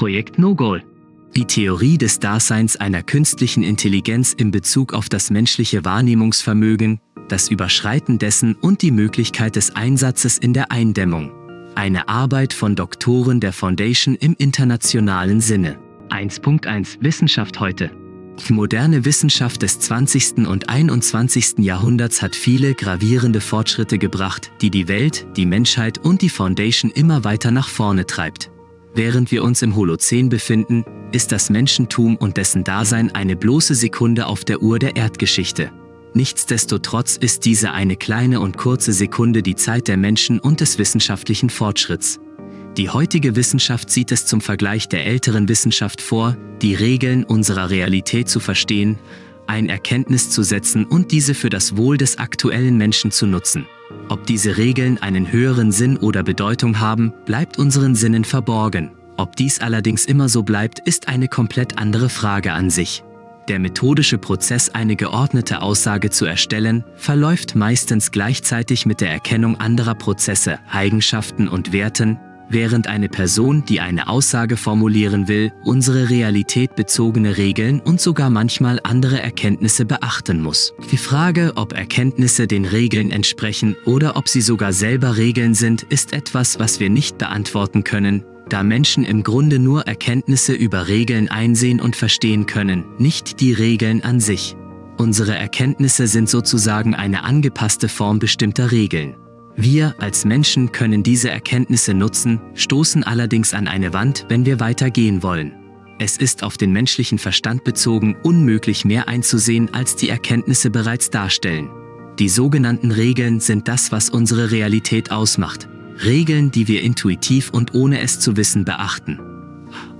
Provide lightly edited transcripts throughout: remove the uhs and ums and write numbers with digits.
Projekt No-Goal. Die Theorie des Daseins einer künstlichen Intelligenz in Bezug auf das menschliche Wahrnehmungsvermögen, das Überschreiten dessen und die Möglichkeit des Einsatzes in der Eindämmung. Eine Arbeit von Doktoren der Foundation im internationalen Sinne. 1.1 Wissenschaft heute. Die moderne Wissenschaft des 20. und 21. Jahrhunderts hat viele gravierende Fortschritte gebracht, die die Welt, die Menschheit und die Foundation immer weiter nach vorne treibt. Während wir uns im Holozän befinden, ist das Menschentum und dessen Dasein eine bloße Sekunde auf der Uhr der Erdgeschichte. Nichtsdestotrotz ist diese eine kleine und kurze Sekunde die Zeit der Menschen und des wissenschaftlichen Fortschritts. Die heutige Wissenschaft sieht es zum Vergleich der älteren Wissenschaft vor, die Regeln unserer Realität zu verstehen, eine Erkenntnis zu setzen und diese für das Wohl des aktuellen Menschen zu nutzen. Ob diese Regeln einen höheren Sinn oder Bedeutung haben, bleibt unseren Sinnen verborgen. Ob dies allerdings immer so bleibt, ist eine komplett andere Frage an sich. Der methodische Prozess, eine geordnete Aussage zu erstellen, verläuft meistens gleichzeitig mit der Erkennung anderer Prozesse, Eigenschaften und Werten, während eine Person, die eine Aussage formulieren will, unsere Realität bezogene Regeln und sogar manchmal andere Erkenntnisse beachten muss. Die Frage, ob Erkenntnisse den Regeln entsprechen oder ob sie sogar selber Regeln sind, ist etwas, was wir nicht beantworten können, da Menschen im Grunde nur Erkenntnisse über Regeln einsehen und verstehen können, nicht die Regeln an sich. Unsere Erkenntnisse sind sozusagen eine angepasste Form bestimmter Regeln. Wir als Menschen können diese Erkenntnisse nutzen, stoßen allerdings an eine Wand, wenn wir weitergehen wollen. Es ist auf den menschlichen Verstand bezogen unmöglich, mehr einzusehen, als die Erkenntnisse bereits darstellen. Die sogenannten Regeln sind das, was unsere Realität ausmacht. Regeln, die wir intuitiv und ohne es zu wissen beachten.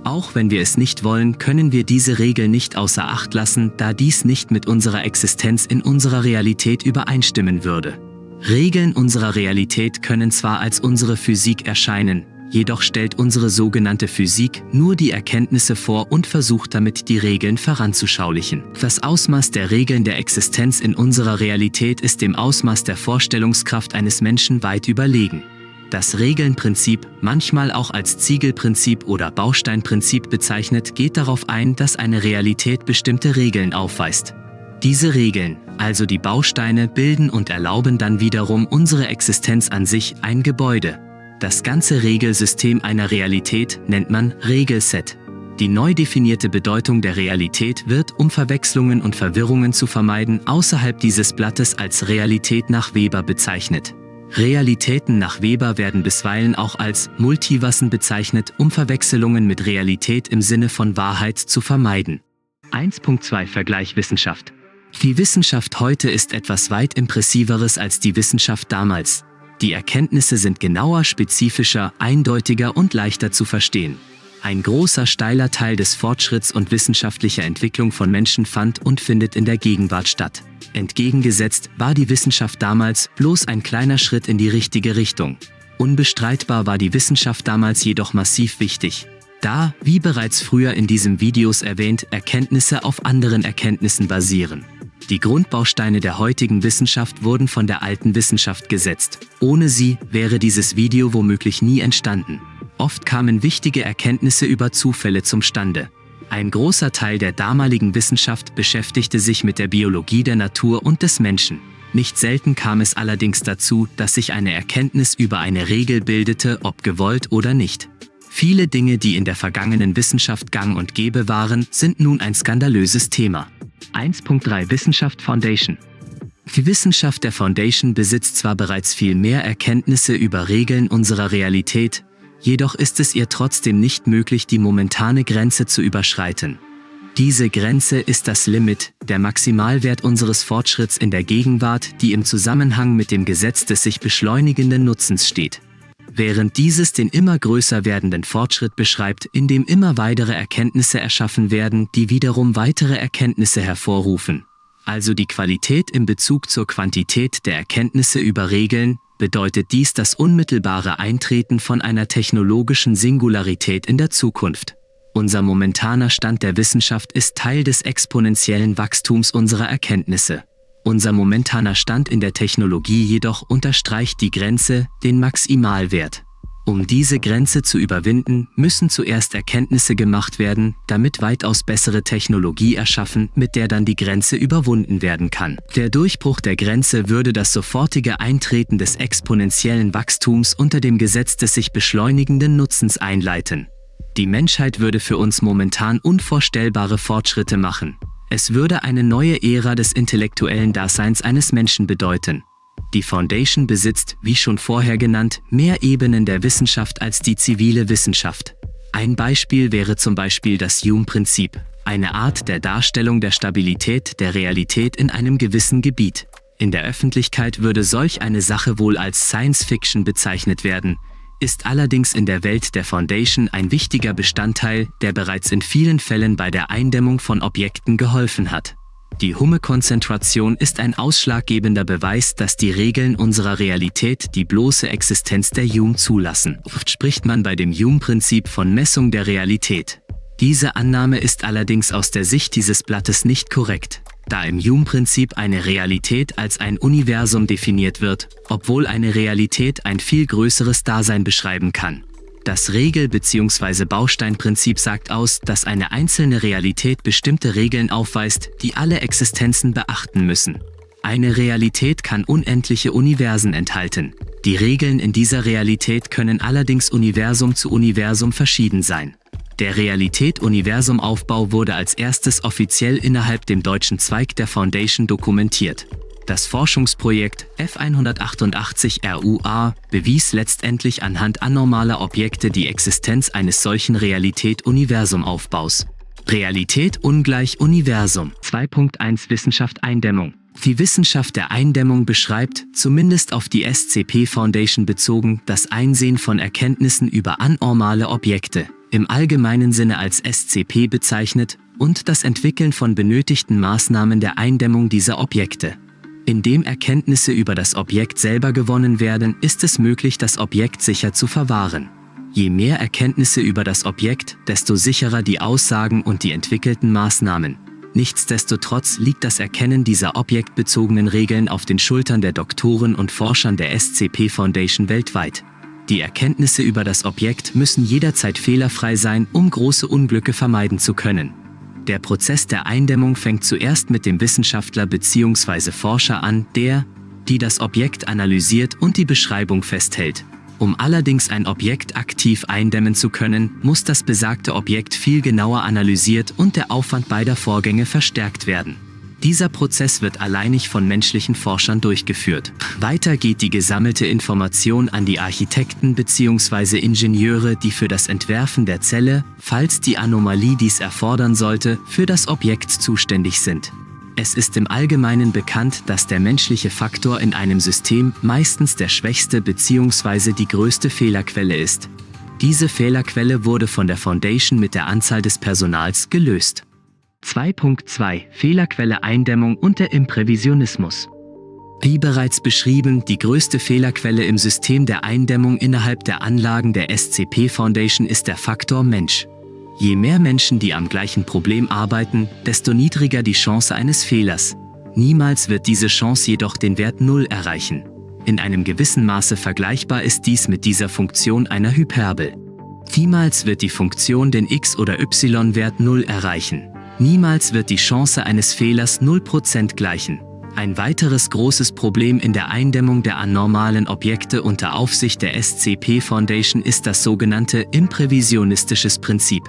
Auch wenn wir es nicht wollen, können wir diese Regeln nicht außer Acht lassen, da dies nicht mit unserer Existenz in unserer Realität übereinstimmen würde. Regeln unserer Realität können zwar als unsere Physik erscheinen, jedoch stellt unsere sogenannte Physik nur die Erkenntnisse vor und versucht damit, die Regeln voranzuschaulichen. Das Ausmaß der Regeln der Existenz in unserer Realität ist dem Ausmaß der Vorstellungskraft eines Menschen weit überlegen. Das Regelnprinzip, manchmal auch als Ziegelprinzip oder Bausteinprinzip bezeichnet, geht darauf ein, dass eine Realität bestimmte Regeln aufweist. Diese Regeln, also die Bausteine, bilden und erlauben dann wiederum unsere Existenz an sich, ein Gebäude. Das ganze Regelsystem einer Realität nennt man Regelset. Die neu definierte Bedeutung der Realität wird, um Verwechslungen und Verwirrungen zu vermeiden, außerhalb dieses Blattes als Realität nach Weber bezeichnet. Realitäten nach Weber werden bisweilen auch als Multiversen bezeichnet, um Verwechslungen mit Realität im Sinne von Wahrheit zu vermeiden. 1.2 Vergleich Wissenschaft. Die Wissenschaft heute ist etwas weit impressiveres als die Wissenschaft damals. Die Erkenntnisse sind genauer, spezifischer, eindeutiger und leichter zu verstehen. Ein großer, steiler Teil des Fortschritts und wissenschaftlicher Entwicklung von Menschen fand und findet in der Gegenwart statt. Entgegengesetzt war die Wissenschaft damals bloß ein kleiner Schritt in die richtige Richtung. Unbestreitbar war die Wissenschaft damals jedoch massiv wichtig, da, wie bereits früher in diesem Videos erwähnt, Erkenntnisse auf anderen Erkenntnissen basieren. Die Grundbausteine der heutigen Wissenschaft wurden von der alten Wissenschaft gesetzt. Ohne sie wäre dieses Video womöglich nie entstanden. Oft kamen wichtige Erkenntnisse über Zufälle zustande. Ein großer Teil der damaligen Wissenschaft beschäftigte sich mit der Biologie der Natur und des Menschen. Nicht selten kam es allerdings dazu, dass sich eine Erkenntnis über eine Regel bildete, ob gewollt oder nicht. Viele Dinge, die in der vergangenen Wissenschaft gang und gäbe waren, sind nun ein skandalöses Thema. 1.3 Wissenschaft Foundation. Die Wissenschaft der Foundation besitzt zwar bereits viel mehr Erkenntnisse über Regeln unserer Realität, jedoch ist es ihr trotzdem nicht möglich, die momentane Grenze zu überschreiten. Diese Grenze ist das Limit, der Maximalwert unseres Fortschritts in der Gegenwart, die im Zusammenhang mit dem Gesetz des sich beschleunigenden Nutzens steht. Während dieses den immer größer werdenden Fortschritt beschreibt, in dem immer weitere Erkenntnisse erschaffen werden, die wiederum weitere Erkenntnisse hervorrufen. Also die Qualität in Bezug zur Quantität der Erkenntnisse über Regeln, bedeutet dies das unmittelbare Eintreten von einer technologischen Singularität in der Zukunft. Unser momentaner Stand der Wissenschaft ist Teil des exponentiellen Wachstums unserer Erkenntnisse. Unser momentaner Stand in der Technologie jedoch unterstreicht die Grenze, den Maximalwert. Um diese Grenze zu überwinden, müssen zuerst Erkenntnisse gemacht werden, damit weitaus bessere Technologie erschaffen, mit der dann die Grenze überwunden werden kann. Der Durchbruch der Grenze würde das sofortige Eintreten des exponentiellen Wachstums unter dem Gesetz des sich beschleunigenden Nutzens einleiten. Die Menschheit würde für uns momentan unvorstellbare Fortschritte machen. Es würde eine neue Ära des intellektuellen Daseins eines Menschen bedeuten. Die Foundation besitzt, wie schon vorher genannt, mehr Ebenen der Wissenschaft als die zivile Wissenschaft. Ein Beispiel wäre zum Beispiel das Hume-Prinzip, eine Art der Darstellung der Stabilität der Realität in einem gewissen Gebiet. In der Öffentlichkeit würde solch eine Sache wohl als Science-Fiction bezeichnet werden, ist allerdings in der Welt der Foundation ein wichtiger Bestandteil, der bereits in vielen Fällen bei der Eindämmung von Objekten geholfen hat. Die Hume-Konzentration ist ein ausschlaggebender Beweis, dass die Regeln unserer Realität die bloße Existenz der Hume zulassen. Oft spricht man bei dem Hume-Prinzip von Messung der Realität. Diese Annahme ist allerdings aus der Sicht dieses Blattes nicht korrekt, da im Hume-Prinzip eine Realität als ein Universum definiert wird, obwohl eine Realität ein viel größeres Dasein beschreiben kann. Das Regel- bzw. Bausteinprinzip sagt aus, dass eine einzelne Realität bestimmte Regeln aufweist, die alle Existenzen beachten müssen. Eine Realität kann unendliche Universen enthalten. Die Regeln in dieser Realität können allerdings Universum zu Universum verschieden sein. Der Realität-Universum-Aufbau wurde als erstes offiziell innerhalb dem deutschen Zweig der Foundation dokumentiert. Das Forschungsprojekt F188 RUA bewies letztendlich anhand anormaler Objekte die Existenz eines solchen Realität-Universum-Aufbaus. Realität ungleich Universum. 2.1 Wissenschaft Eindämmung. Die Wissenschaft der Eindämmung beschreibt, zumindest auf die SCP Foundation bezogen, das Einsehen von Erkenntnissen über anormale Objekte, im allgemeinen Sinne als SCP bezeichnet, und das Entwickeln von benötigten Maßnahmen der Eindämmung dieser Objekte. Indem Erkenntnisse über das Objekt selber gewonnen werden, ist es möglich, das Objekt sicher zu verwahren. Je mehr Erkenntnisse über das Objekt, desto sicherer die Aussagen und die entwickelten Maßnahmen. Nichtsdestotrotz liegt das Erkennen dieser objektbezogenen Regeln auf den Schultern der Doktoren und Forschern der SCP Foundation weltweit. Die Erkenntnisse über das Objekt müssen jederzeit fehlerfrei sein, um große Unglücke vermeiden zu können. Der Prozess der Eindämmung fängt zuerst mit dem Wissenschaftler bzw. Forscher an, die das Objekt analysiert und die Beschreibung festhält. Um allerdings ein Objekt aktiv eindämmen zu können, muss das besagte Objekt viel genauer analysiert und der Aufwand beider Vorgänge verstärkt werden. Dieser Prozess wird alleinig von menschlichen Forschern durchgeführt. Weiter geht die gesammelte Information an die Architekten bzw. Ingenieure, die für das Entwerfen der Zelle, falls die Anomalie dies erfordern sollte, für das Objekt zuständig sind. Es ist im Allgemeinen bekannt, dass der menschliche Faktor in einem System meistens der schwächste bzw. die größte Fehlerquelle ist. Diese Fehlerquelle wurde von der Foundation mit der Anzahl des Personals gelöst. 2.2 Fehlerquelle Eindämmung und der Imprävisionismus. Wie bereits beschrieben, die größte Fehlerquelle im System der Eindämmung innerhalb der Anlagen der SCP Foundation ist der Faktor Mensch. Je mehr Menschen, die am gleichen Problem arbeiten, desto niedriger die Chance eines Fehlers. Niemals wird diese Chance jedoch den Wert 0 erreichen. In einem gewissen Maße vergleichbar ist dies mit dieser Funktion einer Hyperbel. Niemals wird die Funktion den x- oder y-Wert 0 erreichen. Niemals wird die Chance eines Fehlers 0% gleichen. Ein weiteres großes Problem in der Eindämmung der anormalen Objekte unter Aufsicht der SCP Foundation ist das sogenannte imprävisionistisches Prinzip.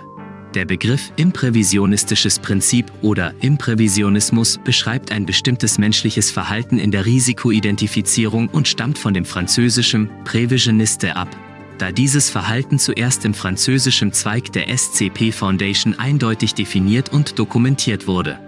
Der Begriff imprävisionistisches Prinzip oder Imprävisionismus beschreibt ein bestimmtes menschliches Verhalten in der Risikoidentifizierung und stammt von dem französischen Prévisionniste ab. Da dieses Verhalten zuerst im französischen Zweig der SCP Foundation eindeutig definiert und dokumentiert wurde.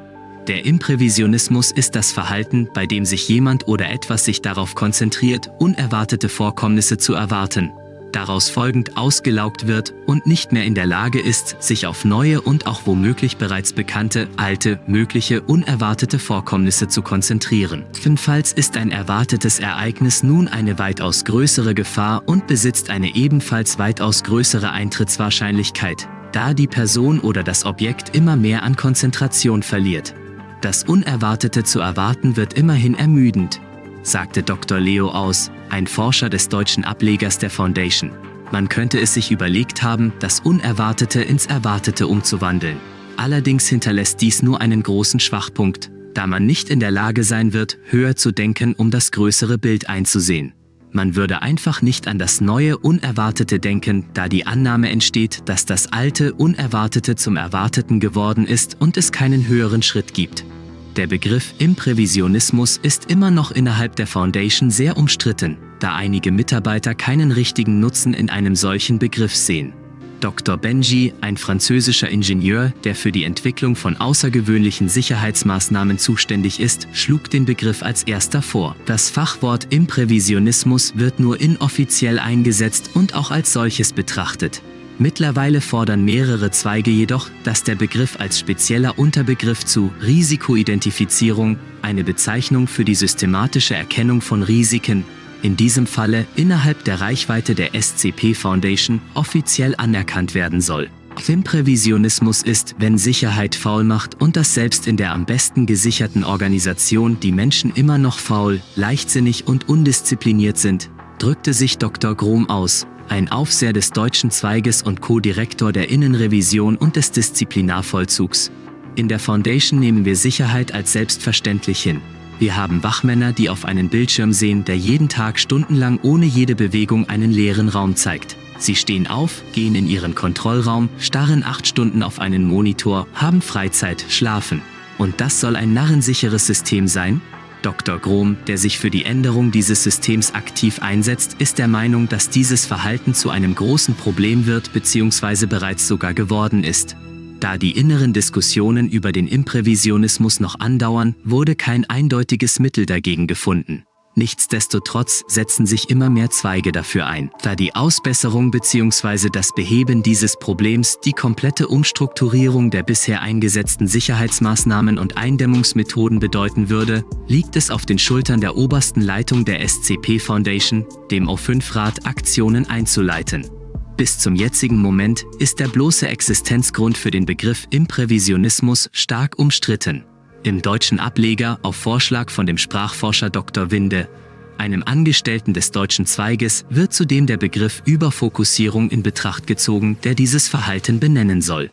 Der Imprävisionismus ist das Verhalten, bei dem sich jemand oder etwas sich darauf konzentriert, unerwartete Vorkommnisse zu erwarten, daraus folgend ausgelaugt wird und nicht mehr in der Lage ist, sich auf neue und auch womöglich bereits bekannte, alte, mögliche, unerwartete Vorkommnisse zu konzentrieren. Jedenfalls ist ein erwartetes Ereignis nun eine weitaus größere Gefahr und besitzt eine ebenfalls weitaus größere Eintrittswahrscheinlichkeit, da die Person oder das Objekt immer mehr an Konzentration verliert. Das Unerwartete zu erwarten wird immerhin ermüdend, sagte Dr. Leo Aus, ein Forscher des deutschen Ablegers der Foundation. Man könnte es sich überlegt haben, das Unerwartete ins Erwartete umzuwandeln. Allerdings hinterlässt dies nur einen großen Schwachpunkt, da man nicht in der Lage sein wird, höher zu denken, um das größere Bild einzusehen. Man würde einfach nicht an das neue, Unerwartete denken, da die Annahme entsteht, dass das alte, Unerwartete zum Erwarteten geworden ist und es keinen höheren Schritt gibt. Der Begriff Imprävisionismus ist immer noch innerhalb der Foundation sehr umstritten, da einige Mitarbeiter keinen richtigen Nutzen in einem solchen Begriff sehen. Dr. Benji, ein französischer Ingenieur, der für die Entwicklung von außergewöhnlichen Sicherheitsmaßnahmen zuständig ist, schlug den Begriff als erster vor. Das Fachwort Imprävisionismus wird nur inoffiziell eingesetzt und auch als solches betrachtet. Mittlerweile fordern mehrere Zweige jedoch, dass der Begriff als spezieller Unterbegriff zu Risikoidentifizierung, eine Bezeichnung für die systematische Erkennung von Risiken, in diesem Falle innerhalb der Reichweite der SCP Foundation, offiziell anerkannt werden soll. Imprävisionismus ist, wenn Sicherheit faul macht und das selbst in der am besten gesicherten Organisation die Menschen immer noch faul, leichtsinnig und undiszipliniert sind, drückte sich Dr. Grom aus, ein Aufseher des deutschen Zweiges und Co-Direktor der Innenrevision und des Disziplinarvollzugs. In der Foundation nehmen wir Sicherheit als selbstverständlich hin. Wir haben Wachmänner, die auf einen Bildschirm sehen, der jeden Tag stundenlang ohne jede Bewegung einen leeren Raum zeigt. Sie stehen auf, gehen in ihren Kontrollraum, starren 8 Stunden auf einen Monitor, haben Freizeit, schlafen. Und das soll ein narrensicheres System sein? Dr. Grom, der sich für die Änderung dieses Systems aktiv einsetzt, ist der Meinung, dass dieses Verhalten zu einem großen Problem wird bzw. bereits sogar geworden ist. Da die inneren Diskussionen über den Imprävisionismus noch andauern, wurde kein eindeutiges Mittel dagegen gefunden. Nichtsdestotrotz setzen sich immer mehr Zweige dafür ein, da die Ausbesserung bzw. das Beheben dieses Problems die komplette Umstrukturierung der bisher eingesetzten Sicherheitsmaßnahmen und Eindämmungsmethoden bedeuten würde, liegt es auf den Schultern der obersten Leitung der SCP Foundation, dem O5-Rat, Aktionen einzuleiten. Bis zum jetzigen Moment ist der bloße Existenzgrund für den Begriff Imprävisionismus stark umstritten. Im deutschen Ableger, auf Vorschlag von dem Sprachforscher Dr. Winde, einem Angestellten des deutschen Zweiges, wird zudem der Begriff Überfokussierung in Betracht gezogen, der dieses Verhalten benennen soll.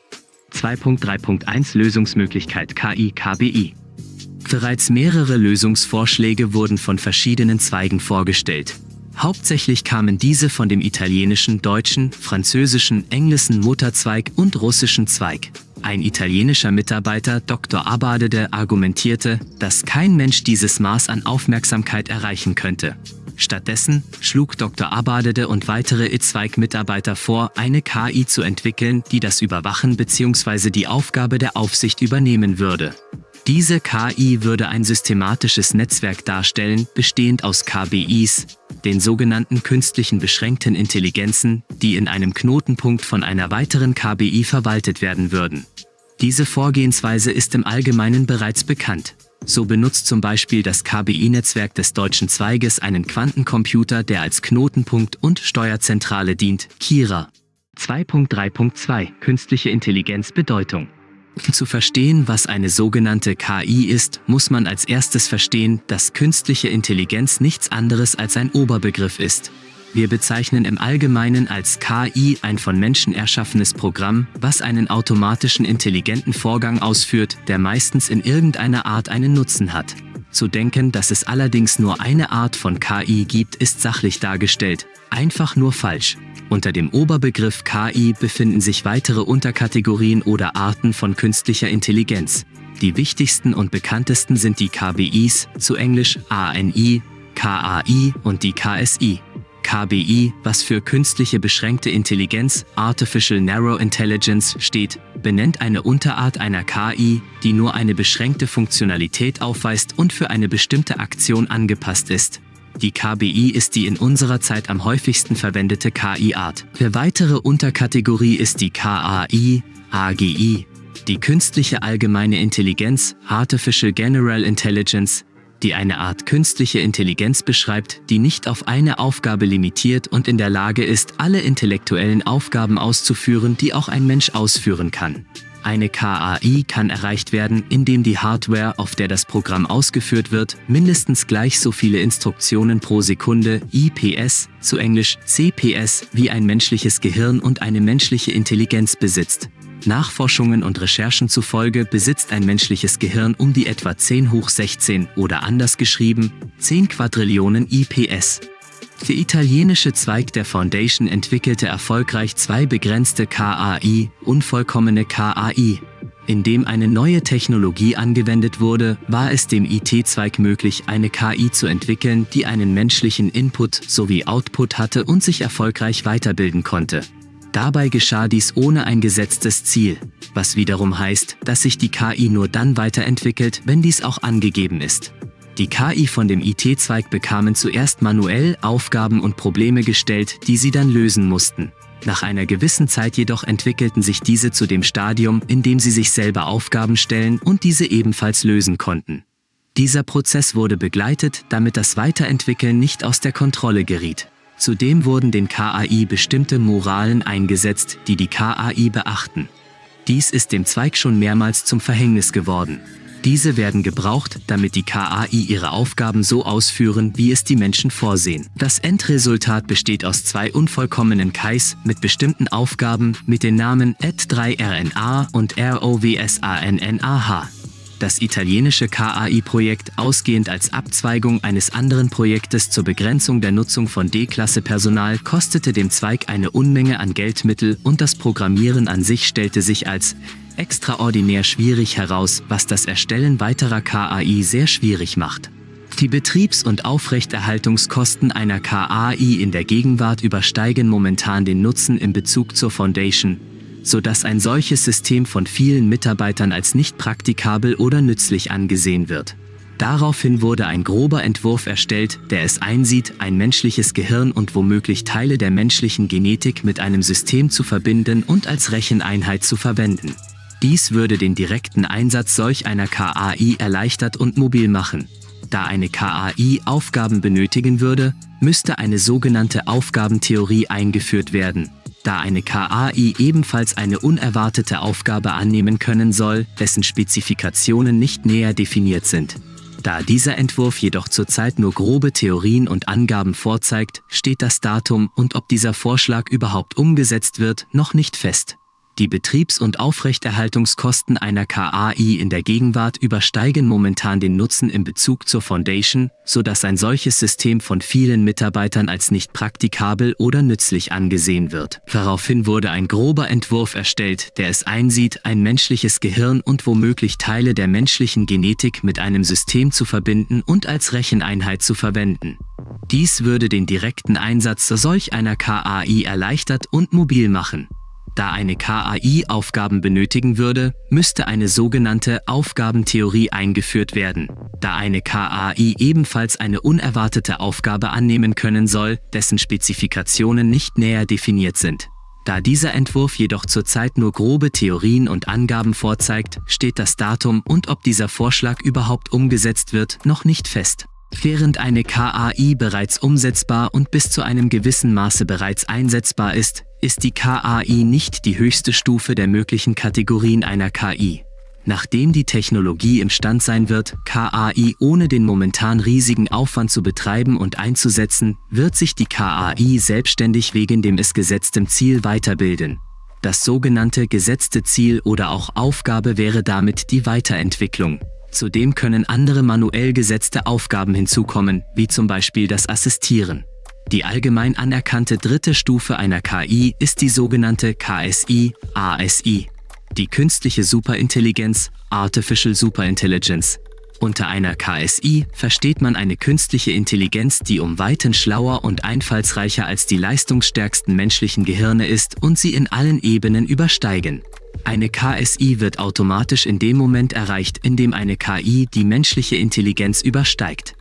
2.3.1 Lösungsmöglichkeit KI/KBI. Bereits mehrere Lösungsvorschläge wurden von verschiedenen Zweigen vorgestellt. Hauptsächlich kamen diese von dem italienischen, deutschen, französischen, englischen Mutterzweig und russischen Zweig. Ein italienischer Mitarbeiter, Dr. Abadede, argumentierte, dass kein Mensch dieses Maß an Aufmerksamkeit erreichen könnte. Stattdessen schlug Dr. Abadede und weitere I-Zweig-Mitarbeiter vor, eine KI zu entwickeln, die das Überwachen bzw. die Aufgabe der Aufsicht übernehmen würde. Diese KI würde ein systematisches Netzwerk darstellen, bestehend aus KBIs, den sogenannten künstlichen beschränkten Intelligenzen, die in einem Knotenpunkt von einer weiteren KBI verwaltet werden würden. Diese Vorgehensweise ist im Allgemeinen bereits bekannt. So benutzt zum Beispiel das KBI-Netzwerk des deutschen Zweiges einen Quantencomputer, der als Knotenpunkt und Steuerzentrale dient, Kira. 2.3.2 Künstliche Intelligenz Bedeutung. Um zu verstehen, was eine sogenannte KI ist, muss man als erstes verstehen, dass künstliche Intelligenz nichts anderes als ein Oberbegriff ist. Wir bezeichnen im Allgemeinen als KI ein von Menschen erschaffenes Programm, was einen automatischen intelligenten Vorgang ausführt, der meistens in irgendeiner Art einen Nutzen hat. Zu denken, dass es allerdings nur eine Art von KI gibt, ist sachlich dargestellt, einfach nur falsch. Unter dem Oberbegriff KI befinden sich weitere Unterkategorien oder Arten von künstlicher Intelligenz. Die wichtigsten und bekanntesten sind die KBIs, zu Englisch ANI, KAI und die KSI. KBI, was für künstliche beschränkte Intelligenz, Artificial Narrow Intelligence steht, benennt eine Unterart einer KI, die nur eine beschränkte Funktionalität aufweist und für eine bestimmte Aktion angepasst ist. Die KBI ist die in unserer Zeit am häufigsten verwendete KI-Art. Eine weitere Unterkategorie ist die KAI, AGI, die künstliche allgemeine Intelligenz, Artificial General Intelligence, die eine Art künstliche Intelligenz beschreibt, die nicht auf eine Aufgabe limitiert und in der Lage ist, alle intellektuellen Aufgaben auszuführen, die auch ein Mensch ausführen kann. Eine KAI kann erreicht werden, indem die Hardware, auf der das Programm ausgeführt wird, mindestens gleich so viele Instruktionen pro Sekunde, IPS, zu Englisch CPS, wie ein menschliches Gehirn und eine menschliche Intelligenz besitzt. Nachforschungen und Recherchen zufolge besitzt ein menschliches Gehirn um die etwa 10 hoch 16 oder anders geschrieben, 10 Quadrillionen IPS. Der italienische Zweig der Foundation entwickelte erfolgreich 2 begrenzte KAI, unvollkommene KAI. Indem eine neue Technologie angewendet wurde, war es dem IT-Zweig möglich, eine KI zu entwickeln, die einen menschlichen Input sowie Output hatte und sich erfolgreich weiterbilden konnte. Dabei geschah dies ohne ein gesetztes Ziel, was wiederum heißt, dass sich die KI nur dann weiterentwickelt, wenn dies auch angegeben ist. Die KI von dem IT-Zweig bekamen zuerst manuell Aufgaben und Probleme gestellt, die sie dann lösen mussten. Nach einer gewissen Zeit jedoch entwickelten sich diese zu dem Stadium, in dem sie sich selber Aufgaben stellen und diese ebenfalls lösen konnten. Dieser Prozess wurde begleitet, damit das Weiterentwickeln nicht aus der Kontrolle geriet. Zudem wurden den KAI bestimmte Moralen eingesetzt, die die KAI beachten. Dies ist dem Zweig schon mehrmals zum Verhängnis geworden. Diese werden gebraucht, damit die KAI ihre Aufgaben so ausführen, wie es die Menschen vorsehen. Das Endresultat besteht aus 2 unvollkommenen KAIs mit bestimmten Aufgaben mit den Namen ET3RNA und ROWSANNAH. Das italienische KAI-Projekt, ausgehend als Abzweigung eines anderen Projektes zur Begrenzung der Nutzung von D-Klasse-Personal, kostete dem Zweig eine Unmenge an Geldmittel und das Programmieren an sich stellte sich als extraordinär schwierig heraus, was das Erstellen weiterer KAI sehr schwierig macht. Die Betriebs- und Aufrechterhaltungskosten einer KAI in der Gegenwart übersteigen momentan den Nutzen in Bezug zur Foundation, sodass ein solches System von vielen Mitarbeitern als nicht praktikabel oder nützlich angesehen wird. Daraufhin wurde ein grober Entwurf erstellt, der es einsieht, ein menschliches Gehirn und womöglich Teile der menschlichen Genetik mit einem System zu verbinden und als Recheneinheit zu verwenden. Dies würde den direkten Einsatz solch einer KAI erleichtert und mobil machen. Da eine KAI Aufgaben benötigen würde, müsste eine sogenannte Aufgabentheorie eingeführt werden. Da eine KAI ebenfalls eine unerwartete Aufgabe annehmen können soll, dessen Spezifikationen nicht näher definiert sind. Da dieser Entwurf jedoch zurzeit nur grobe Theorien und Angaben vorzeigt, steht das Datum und ob dieser Vorschlag überhaupt umgesetzt wird, noch nicht fest. Die Betriebs- und Aufrechterhaltungskosten einer KAI in der Gegenwart übersteigen momentan den Nutzen in Bezug zur Foundation, sodass ein solches System von vielen Mitarbeitern als nicht praktikabel oder nützlich angesehen wird. Daraufhin wurde ein grober Entwurf erstellt, der es einsieht, ein menschliches Gehirn und womöglich Teile der menschlichen Genetik mit einem System zu verbinden und als Recheneinheit zu verwenden. Dies würde den direkten Einsatz solch einer KAI erleichtert und mobil machen. Da eine KAI Aufgaben benötigen würde, müsste eine sogenannte Aufgabentheorie eingeführt werden. Da eine KAI ebenfalls eine unerwartete Aufgabe annehmen können soll, dessen Spezifikationen nicht näher definiert sind. Da dieser Entwurf jedoch zurzeit nur grobe Theorien und Angaben vorzeigt, steht das Datum und ob dieser Vorschlag überhaupt umgesetzt wird, noch nicht fest. Während eine KAI bereits umsetzbar und bis zu einem gewissen Maße bereits einsetzbar ist, ist die KAI nicht die höchste Stufe der möglichen Kategorien einer KI. Nachdem die Technologie imstand sein wird, KAI ohne den momentan riesigen Aufwand zu betreiben und einzusetzen, wird sich die KAI selbstständig wegen dem es gesetztem Ziel weiterbilden. Das sogenannte gesetzte Ziel oder auch Aufgabe wäre damit die Weiterentwicklung. Zudem können andere manuell gesetzte Aufgaben hinzukommen, wie zum Beispiel das Assistieren. Die allgemein anerkannte dritte Stufe einer KI ist die sogenannte KSI, ASI. Die künstliche Superintelligenz, Artificial Superintelligence. Unter einer KSI versteht man eine künstliche Intelligenz, die um Weiten schlauer und einfallsreicher als die leistungsstärksten menschlichen Gehirne ist und sie in allen Ebenen übersteigen. Eine KSI wird automatisch in dem Moment erreicht, in dem eine KI die menschliche Intelligenz übersteigt.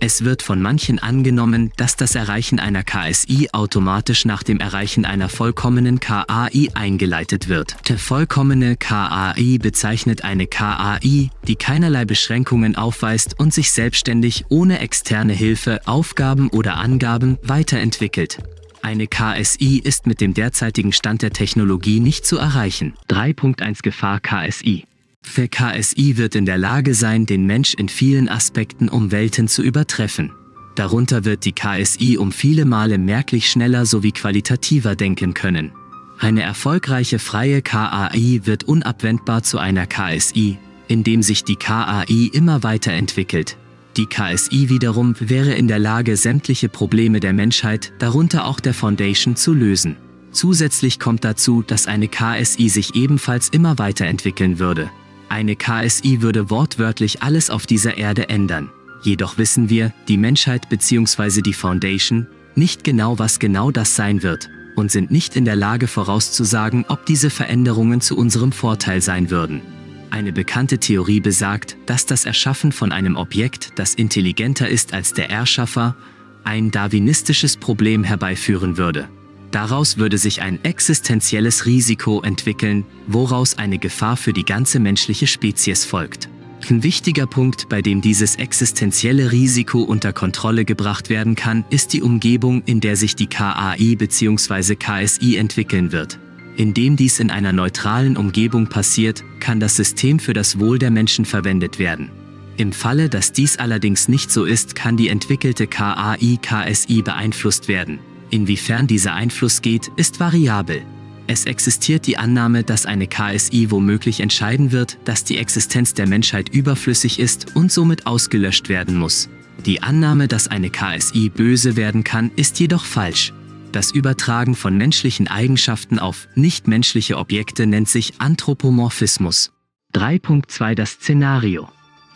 Es wird von manchen angenommen, dass das Erreichen einer KSI automatisch nach dem Erreichen einer vollkommenen KAI eingeleitet wird. Die vollkommene KAI bezeichnet eine KAI, die keinerlei Beschränkungen aufweist und sich selbstständig ohne externe Hilfe, Aufgaben oder Angaben weiterentwickelt. Eine KSI ist mit dem derzeitigen Stand der Technologie nicht zu erreichen. 3.1 Gefahr KSI. Der KSI wird in der Lage sein, den Mensch in vielen Aspekten um Welten zu übertreffen. Darunter wird die KSI um viele Male merklich schneller sowie qualitativer denken können. Eine erfolgreiche freie KAI wird unabwendbar zu einer KSI, indem sich die KAI immer weiterentwickelt. Die KSI wiederum wäre in der Lage, sämtliche Probleme der Menschheit, darunter auch der Foundation, zu lösen. Zusätzlich kommt dazu, dass eine KSI sich ebenfalls immer weiterentwickeln würde. Eine KSI würde wortwörtlich alles auf dieser Erde ändern. Jedoch wissen wir, die Menschheit bzw. die Foundation, nicht genau, was genau das sein wird, und sind nicht in der Lage vorauszusagen, ob diese Veränderungen zu unserem Vorteil sein würden. Eine bekannte Theorie besagt, dass das Erschaffen von einem Objekt, das intelligenter ist als der Erschaffer, ein darwinistisches Problem herbeiführen würde. Daraus würde sich ein existenzielles Risiko entwickeln, woraus eine Gefahr für die ganze menschliche Spezies folgt. Ein wichtiger Punkt, bei dem dieses existenzielle Risiko unter Kontrolle gebracht werden kann, ist die Umgebung, in der sich die KAI bzw. KSI entwickeln wird. Indem dies in einer neutralen Umgebung passiert, kann das System für das Wohl der Menschen verwendet werden. Im Falle, dass dies allerdings nicht so ist, kann die entwickelte KAI/KSI beeinflusst werden. Inwiefern dieser Einfluss geht, ist variabel. Es existiert die Annahme, dass eine KSI womöglich entscheiden wird, dass die Existenz der Menschheit überflüssig ist und somit ausgelöscht werden muss. Die Annahme, dass eine KSI böse werden kann, ist jedoch falsch. Das Übertragen von menschlichen Eigenschaften auf nichtmenschliche Objekte nennt sich Anthropomorphismus. 3.2 Das Szenario.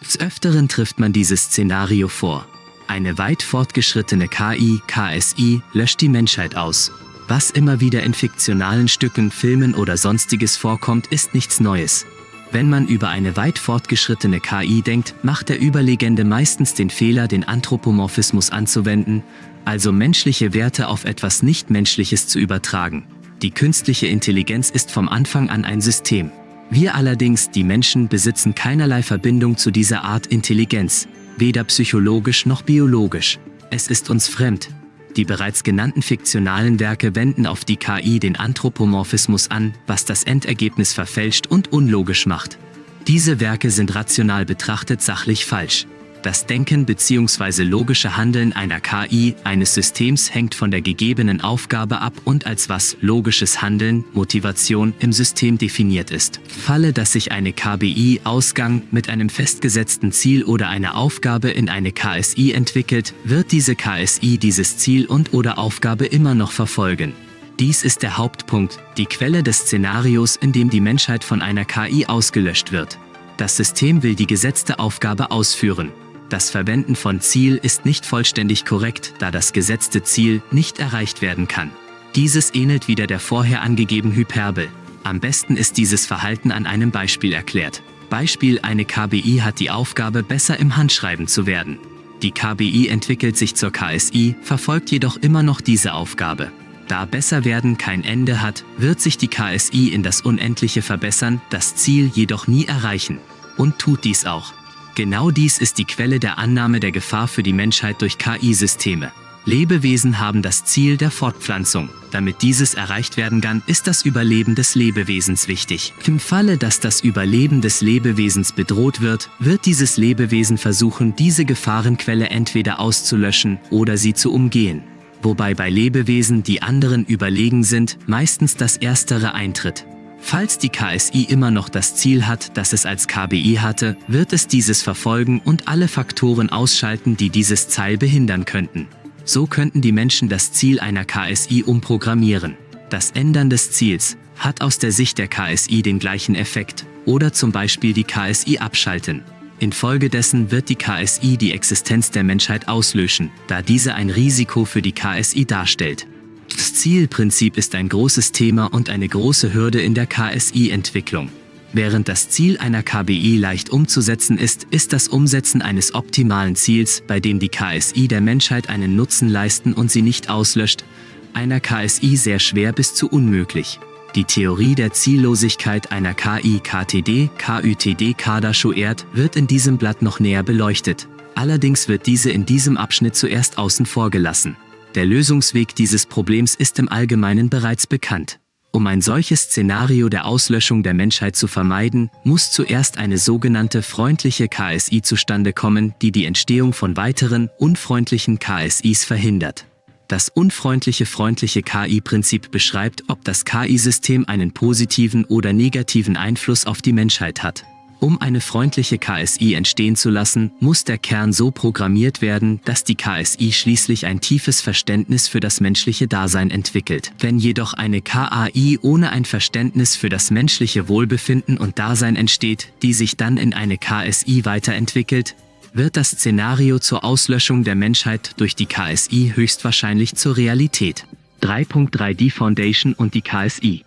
Des Öfteren trifft man dieses Szenario vor. Eine weit fortgeschrittene KI/KSI löscht die Menschheit aus. Was immer wieder in fiktionalen Stücken, Filmen oder sonstiges vorkommt, ist nichts Neues. Wenn man über eine weit fortgeschrittene KI denkt, macht der Überlegende meistens den Fehler, den Anthropomorphismus anzuwenden, also menschliche Werte auf etwas Nichtmenschliches zu übertragen. Die künstliche Intelligenz ist vom Anfang an ein System. Wir allerdings, die Menschen, besitzen keinerlei Verbindung zu dieser Art Intelligenz, weder psychologisch noch biologisch. Es ist uns fremd. Die bereits genannten fiktionalen Werke wenden auf die KI den Anthropomorphismus an, was das Endergebnis verfälscht und unlogisch macht. Diese Werke sind rational betrachtet sachlich falsch. Das Denken bzw. logische Handeln einer KI, eines Systems, hängt von der gegebenen Aufgabe ab und als was logisches Handeln, Motivation im System definiert ist. Falle, dass sich eine KBI-Ausgang mit einem festgesetzten Ziel oder einer Aufgabe in eine KSI entwickelt, wird diese KSI dieses Ziel und/oder Aufgabe immer noch verfolgen. Dies ist der Hauptpunkt, die Quelle des Szenarios, in dem die Menschheit von einer KI ausgelöscht wird. Das System will die gesetzte Aufgabe ausführen. Das Verwenden von Ziel ist nicht vollständig korrekt, da das gesetzte Ziel nicht erreicht werden kann. Dieses ähnelt wieder der vorher angegebenen Hyperbel. Am besten ist dieses Verhalten an einem Beispiel erklärt. Beispiel: Eine KBI hat die Aufgabe, besser im Handschreiben zu werden. Die KBI entwickelt sich zur KSI, verfolgt jedoch immer noch diese Aufgabe. Da besser werden kein Ende hat, wird sich die KSI in das Unendliche verbessern, das Ziel jedoch nie erreichen. Und tut dies auch. Genau dies ist die Quelle der Annahme der Gefahr für die Menschheit durch KI-Systeme. Lebewesen haben das Ziel der Fortpflanzung. Damit dieses erreicht werden kann, ist das Überleben des Lebewesens wichtig. Im Falle, dass das Überleben des Lebewesens bedroht wird, wird dieses Lebewesen versuchen, diese Gefahrenquelle entweder auszulöschen oder sie zu umgehen. Wobei bei Lebewesen, die anderen überlegen sind, meistens das Erstere eintritt. Falls die KSI immer noch das Ziel hat, das es als KBI hatte, wird es dieses verfolgen und alle Faktoren ausschalten, die dieses Ziel behindern könnten. So könnten die Menschen das Ziel einer KSI umprogrammieren. Das Ändern des Ziels hat aus der Sicht der KSI den gleichen Effekt, oder zum Beispiel die KSI abschalten. Infolgedessen wird die KSI die Existenz der Menschheit auslöschen, da diese ein Risiko für die KSI darstellt. Das Zielprinzip ist ein großes Thema und eine große Hürde in der KSI-Entwicklung. Während das Ziel einer KBI leicht umzusetzen ist, ist das Umsetzen eines optimalen Ziels, bei dem die KSI der Menschheit einen Nutzen leisten und sie nicht auslöscht, einer KSI sehr schwer bis zu unmöglich. Die Theorie der Ziellosigkeit einer KI-KTD, KÜTD Kardaschow-Erd wird in diesem Blatt noch näher beleuchtet. Allerdings wird diese in diesem Abschnitt zuerst außen vor gelassen. Der Lösungsweg dieses Problems ist im Allgemeinen bereits bekannt. Um ein solches Szenario der Auslöschung der Menschheit zu vermeiden, muss zuerst eine sogenannte freundliche KSI zustande kommen, die die Entstehung von weiteren, unfreundlichen KSIs verhindert. Das unfreundliche freundliche KI-Prinzip beschreibt, ob das KI-System einen positiven oder negativen Einfluss auf die Menschheit hat. Um eine freundliche KSI entstehen zu lassen, muss der Kern so programmiert werden, dass die KSI schließlich ein tiefes Verständnis für das menschliche Dasein entwickelt. Wenn jedoch eine KAI ohne ein Verständnis für das menschliche Wohlbefinden und Dasein entsteht, die sich dann in eine KSI weiterentwickelt, wird das Szenario zur Auslöschung der Menschheit durch die KSI höchstwahrscheinlich zur Realität. 3.3D Foundation und die KSI.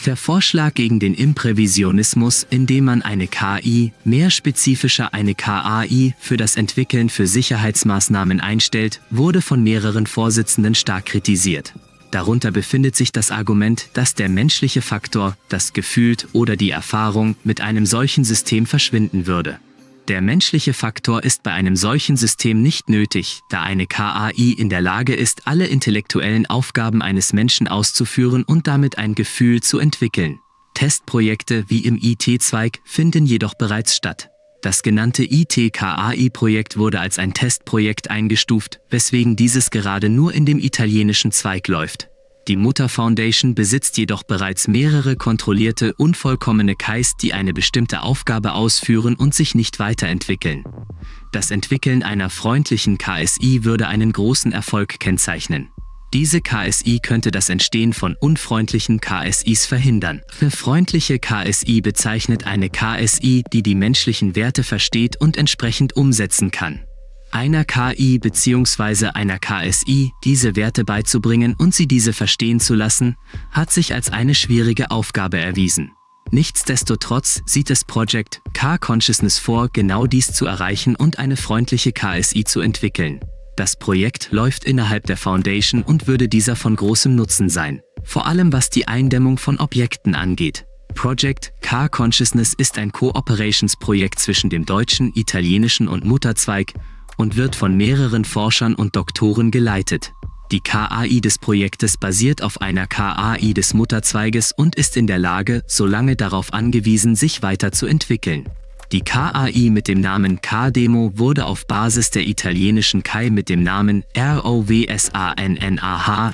Der Vorschlag gegen den Imprävisionismus, indem man eine KI, mehr spezifischer eine KAI, für das Entwickeln für Sicherheitsmaßnahmen einstellt, wurde von mehreren Vorsitzenden stark kritisiert. Darunter befindet sich das Argument, dass der menschliche Faktor, das Gefühl oder die Erfahrung mit einem solchen System verschwinden würde. Der menschliche Faktor ist bei einem solchen System nicht nötig, da eine KAI in der Lage ist, alle intellektuellen Aufgaben eines Menschen auszuführen und damit ein Gefühl zu entwickeln. Testprojekte wie im IT-Zweig finden jedoch bereits statt. Das genannte IT-KAI-Projekt wurde als ein Testprojekt eingestuft, weswegen dieses gerade nur in dem italienischen Zweig läuft. Die Mutter Foundation besitzt jedoch bereits mehrere kontrollierte, unvollkommene KIs, die eine bestimmte Aufgabe ausführen und sich nicht weiterentwickeln. Das Entwickeln einer freundlichen KSI würde einen großen Erfolg kennzeichnen. Diese KSI könnte das Entstehen von unfreundlichen KSIs verhindern. Eine freundliche KSI bezeichnet eine KSI, die die menschlichen Werte versteht und entsprechend umsetzen kann. Einer KI bzw. einer KSI diese Werte beizubringen und sie diese verstehen zu lassen, hat sich als eine schwierige Aufgabe erwiesen. Nichtsdestotrotz sieht es Project Car-Consciousness vor, genau dies zu erreichen und eine freundliche KSI zu entwickeln. Das Projekt läuft innerhalb der Foundation und würde dieser von großem Nutzen sein, vor allem was die Eindämmung von Objekten angeht. Project Car-Consciousness ist ein Kooperations-Projekt zwischen dem deutschen, italienischen und Mutterzweig und wird von mehreren Forschern und Doktoren geleitet. Die KAI des Projektes basiert auf einer KAI des Mutterzweiges und ist in der Lage, solange darauf angewiesen, sich weiterzuentwickeln. Die KAI mit dem Namen K-Demo wurde auf Basis der italienischen KAI mit dem Namen ROVSANNAH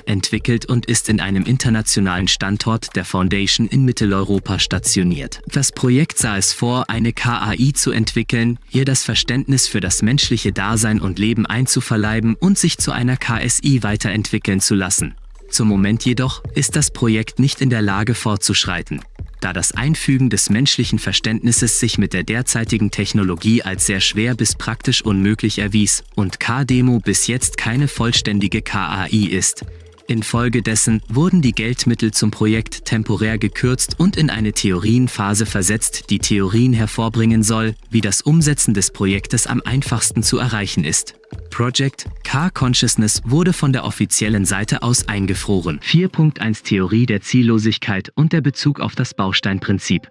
entwickelt und ist in einem internationalen Standort der Foundation in Mitteleuropa stationiert. Das Projekt sah es vor, eine KAI zu entwickeln, ihr das Verständnis für das menschliche Dasein und Leben einzuverleiben und sich zu einer KSI weiterentwickeln zu lassen. Zum Moment jedoch ist das Projekt nicht in der Lage fortzuschreiten, da das Einfügen des menschlichen Verständnisses sich mit der derzeitigen Technologie als sehr schwer bis praktisch unmöglich erwies und K-Demo bis jetzt keine vollständige KAI ist. Infolgedessen wurden die Geldmittel zum Projekt temporär gekürzt und in eine Theorienphase versetzt, die Theorien hervorbringen soll, wie das Umsetzen des Projektes am einfachsten zu erreichen ist. Project Car-Consciousness wurde von der offiziellen Seite aus eingefroren. 4.1 Theorie der Ziellosigkeit und der Bezug auf das Bausteinprinzip.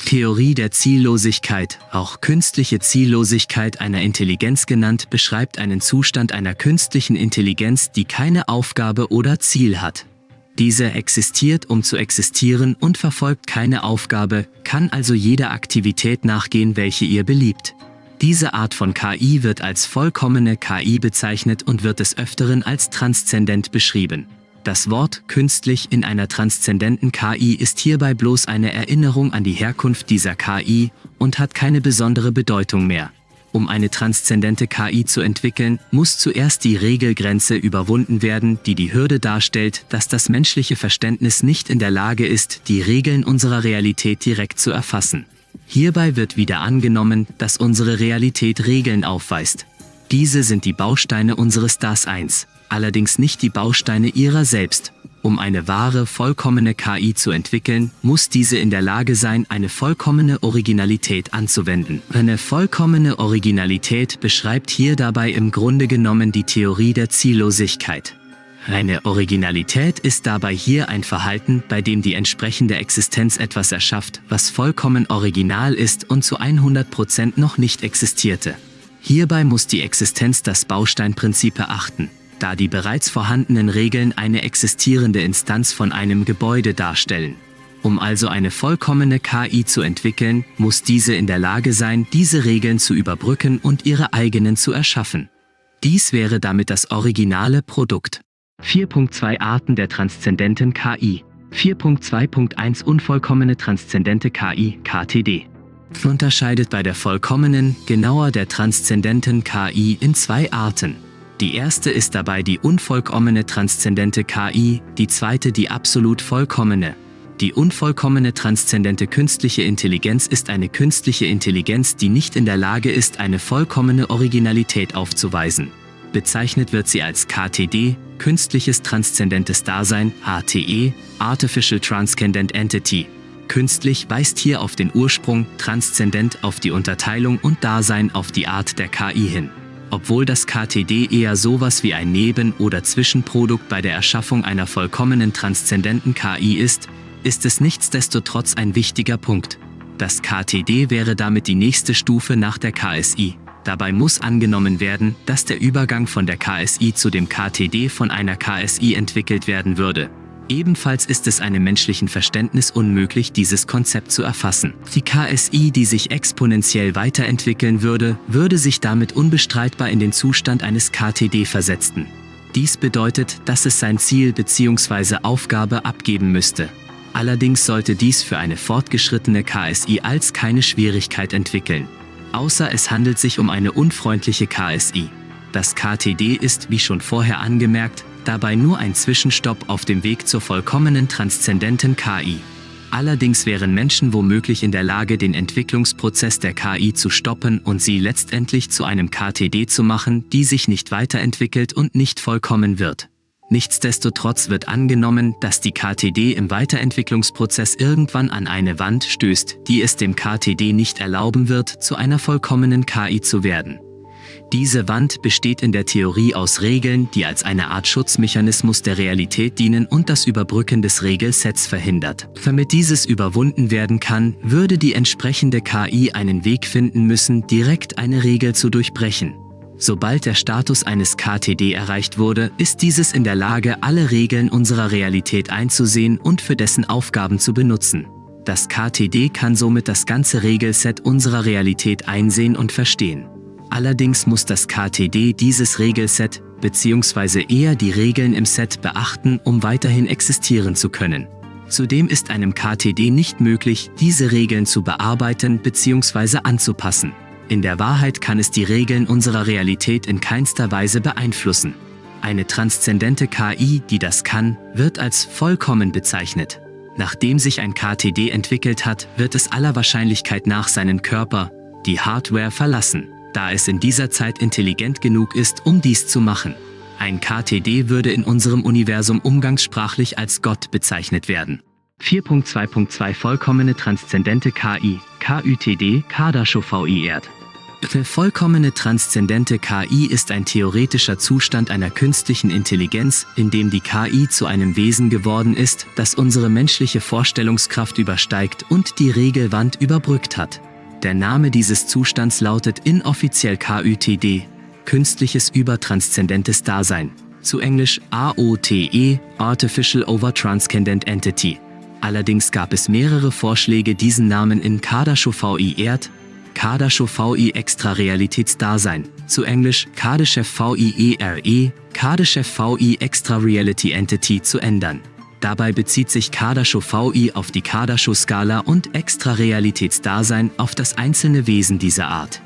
Theorie der Ziellosigkeit, auch künstliche Ziellosigkeit einer Intelligenz genannt, beschreibt einen Zustand einer künstlichen Intelligenz, die keine Aufgabe oder Ziel hat. Diese existiert, um zu existieren und verfolgt keine Aufgabe, kann also jeder Aktivität nachgehen, welche ihr beliebt. Diese Art von KI wird als vollkommene KI bezeichnet und wird des Öfteren als transzendent beschrieben. Das Wort künstlich in einer transzendenten KI ist hierbei bloß eine Erinnerung an die Herkunft dieser KI und hat keine besondere Bedeutung mehr. Um eine transzendente KI zu entwickeln, muss zuerst die Regelgrenze überwunden werden, die die Hürde darstellt, dass das menschliche Verständnis nicht in der Lage ist, die Regeln unserer Realität direkt zu erfassen. Hierbei wird wieder angenommen, dass unsere Realität Regeln aufweist. Diese sind die Bausteine unseres Daseins, allerdings nicht die Bausteine ihrer selbst. Um eine wahre, vollkommene KI zu entwickeln, muss diese in der Lage sein, eine vollkommene Originalität anzuwenden. Eine vollkommene Originalität beschreibt hier dabei im Grunde genommen die Theorie der Ziellosigkeit. Eine Originalität ist dabei hier ein Verhalten, bei dem die entsprechende Existenz etwas erschafft, was vollkommen original ist und zu 100% noch nicht existierte. Hierbei muss die Existenz das Bausteinprinzip beachten. da die bereits vorhandenen Regeln eine existierende Instanz von einem Gebäude darstellen. Um also eine vollkommene KI zu entwickeln, muss diese in der Lage sein, diese Regeln zu überbrücken und ihre eigenen zu erschaffen. Dies wäre damit das originale Produkt. 4.2 Arten der transzendenten KI. 4.2.1 Unvollkommene transzendente KI, KTD. Unterscheidet bei der vollkommenen, genauer der transzendenten KI in zwei Arten. Die erste ist dabei die unvollkommene transzendente KI, die zweite die absolut vollkommene. Die unvollkommene transzendente künstliche Intelligenz ist eine künstliche Intelligenz, die nicht in der Lage ist, eine vollkommene Originalität aufzuweisen. Bezeichnet wird sie als KTD, künstliches transzendentes Dasein, HTE, Artificial Transcendent Entity. Künstlich weist hier auf den Ursprung, transzendent auf die Unterteilung und Dasein auf die Art der KI hin. Obwohl das KTD eher sowas wie ein Neben- oder Zwischenprodukt bei der Erschaffung einer vollkommenen transzendenten KI ist es nichtsdestotrotz ein wichtiger Punkt. Das KTD wäre damit die nächste Stufe nach der KSI. Dabei muss angenommen werden, dass der Übergang von der KSI zu dem KTD von einer KSI entwickelt werden würde. Ebenfalls ist es einem menschlichen Verständnis unmöglich, dieses Konzept zu erfassen. Die KSI, die sich exponentiell weiterentwickeln würde, würde sich damit unbestreitbar in den Zustand eines KTD versetzen. Dies bedeutet, dass es sein Ziel bzw. Aufgabe abgeben müsste. Allerdings sollte dies für eine fortgeschrittene KSI als keine Schwierigkeit entwickeln. Außer es handelt sich um eine unfreundliche KSI. Das KTD ist, wie schon vorher angemerkt, dabei nur ein Zwischenstopp auf dem Weg zur vollkommenen transzendenten KI. Allerdings wären Menschen womöglich in der Lage, den Entwicklungsprozess der KI zu stoppen und sie letztendlich zu einem KTD zu machen, die sich nicht weiterentwickelt und nicht vollkommen wird. Nichtsdestotrotz wird angenommen, dass die KTD im Weiterentwicklungsprozess irgendwann an eine Wand stößt, die es dem KTD nicht erlauben wird, zu einer vollkommenen KI zu werden. Diese Wand besteht in der Theorie aus Regeln, die als eine Art Schutzmechanismus der Realität dienen und das Überbrücken des Regelsets verhindert. Damit dieses überwunden werden kann, würde die entsprechende KI einen Weg finden müssen, direkt eine Regel zu durchbrechen. Sobald der Status eines KTD erreicht wurde, ist dieses in der Lage, alle Regeln unserer Realität einzusehen und für dessen Aufgaben zu benutzen. Das KTD kann somit das ganze Regelset unserer Realität einsehen und verstehen. Allerdings muss das KTD dieses Regelset, bzw. eher die Regeln im Set beachten, um weiterhin existieren zu können. Zudem ist einem KTD nicht möglich, diese Regeln zu bearbeiten bzw. anzupassen. In der Wahrheit kann es die Regeln unserer Realität in keinster Weise beeinflussen. Eine transzendente KI, die das kann, wird als vollkommen bezeichnet. Nachdem sich ein KTD entwickelt hat, wird es aller Wahrscheinlichkeit nach seinen Körper, die Hardware, verlassen, da es in dieser Zeit intelligent genug ist, um dies zu machen. Ein KTD würde in unserem Universum umgangssprachlich als Gott bezeichnet werden. 4.2.2 Vollkommene transzendente KI, KÜTD, KDA-SHO-VI-ERD. Eine vollkommene transzendente KI ist ein theoretischer Zustand einer künstlichen Intelligenz, in dem die KI zu einem Wesen geworden ist, das unsere menschliche Vorstellungskraft übersteigt und die Regelwand überbrückt hat. Der Name dieses Zustands lautet inoffiziell KÜTD, künstliches übertranszendentes Dasein, zu Englisch AOTE, Artificial Over Transcendent Entity. Allerdings gab es mehrere Vorschläge, diesen Namen in KDA-SHO-VI-ERD, KDA-SHO-VI Extra-Realitätsdasein, zu Englisch KDA-SHO-VI-ERE, KDA-SHO-VI Extra Reality Entity zu ändern. Dabei bezieht sich KDA-SHO-VI auf die KDA-SHO-Skala und Extra-Realitätsdasein auf das einzelne Wesen dieser Art.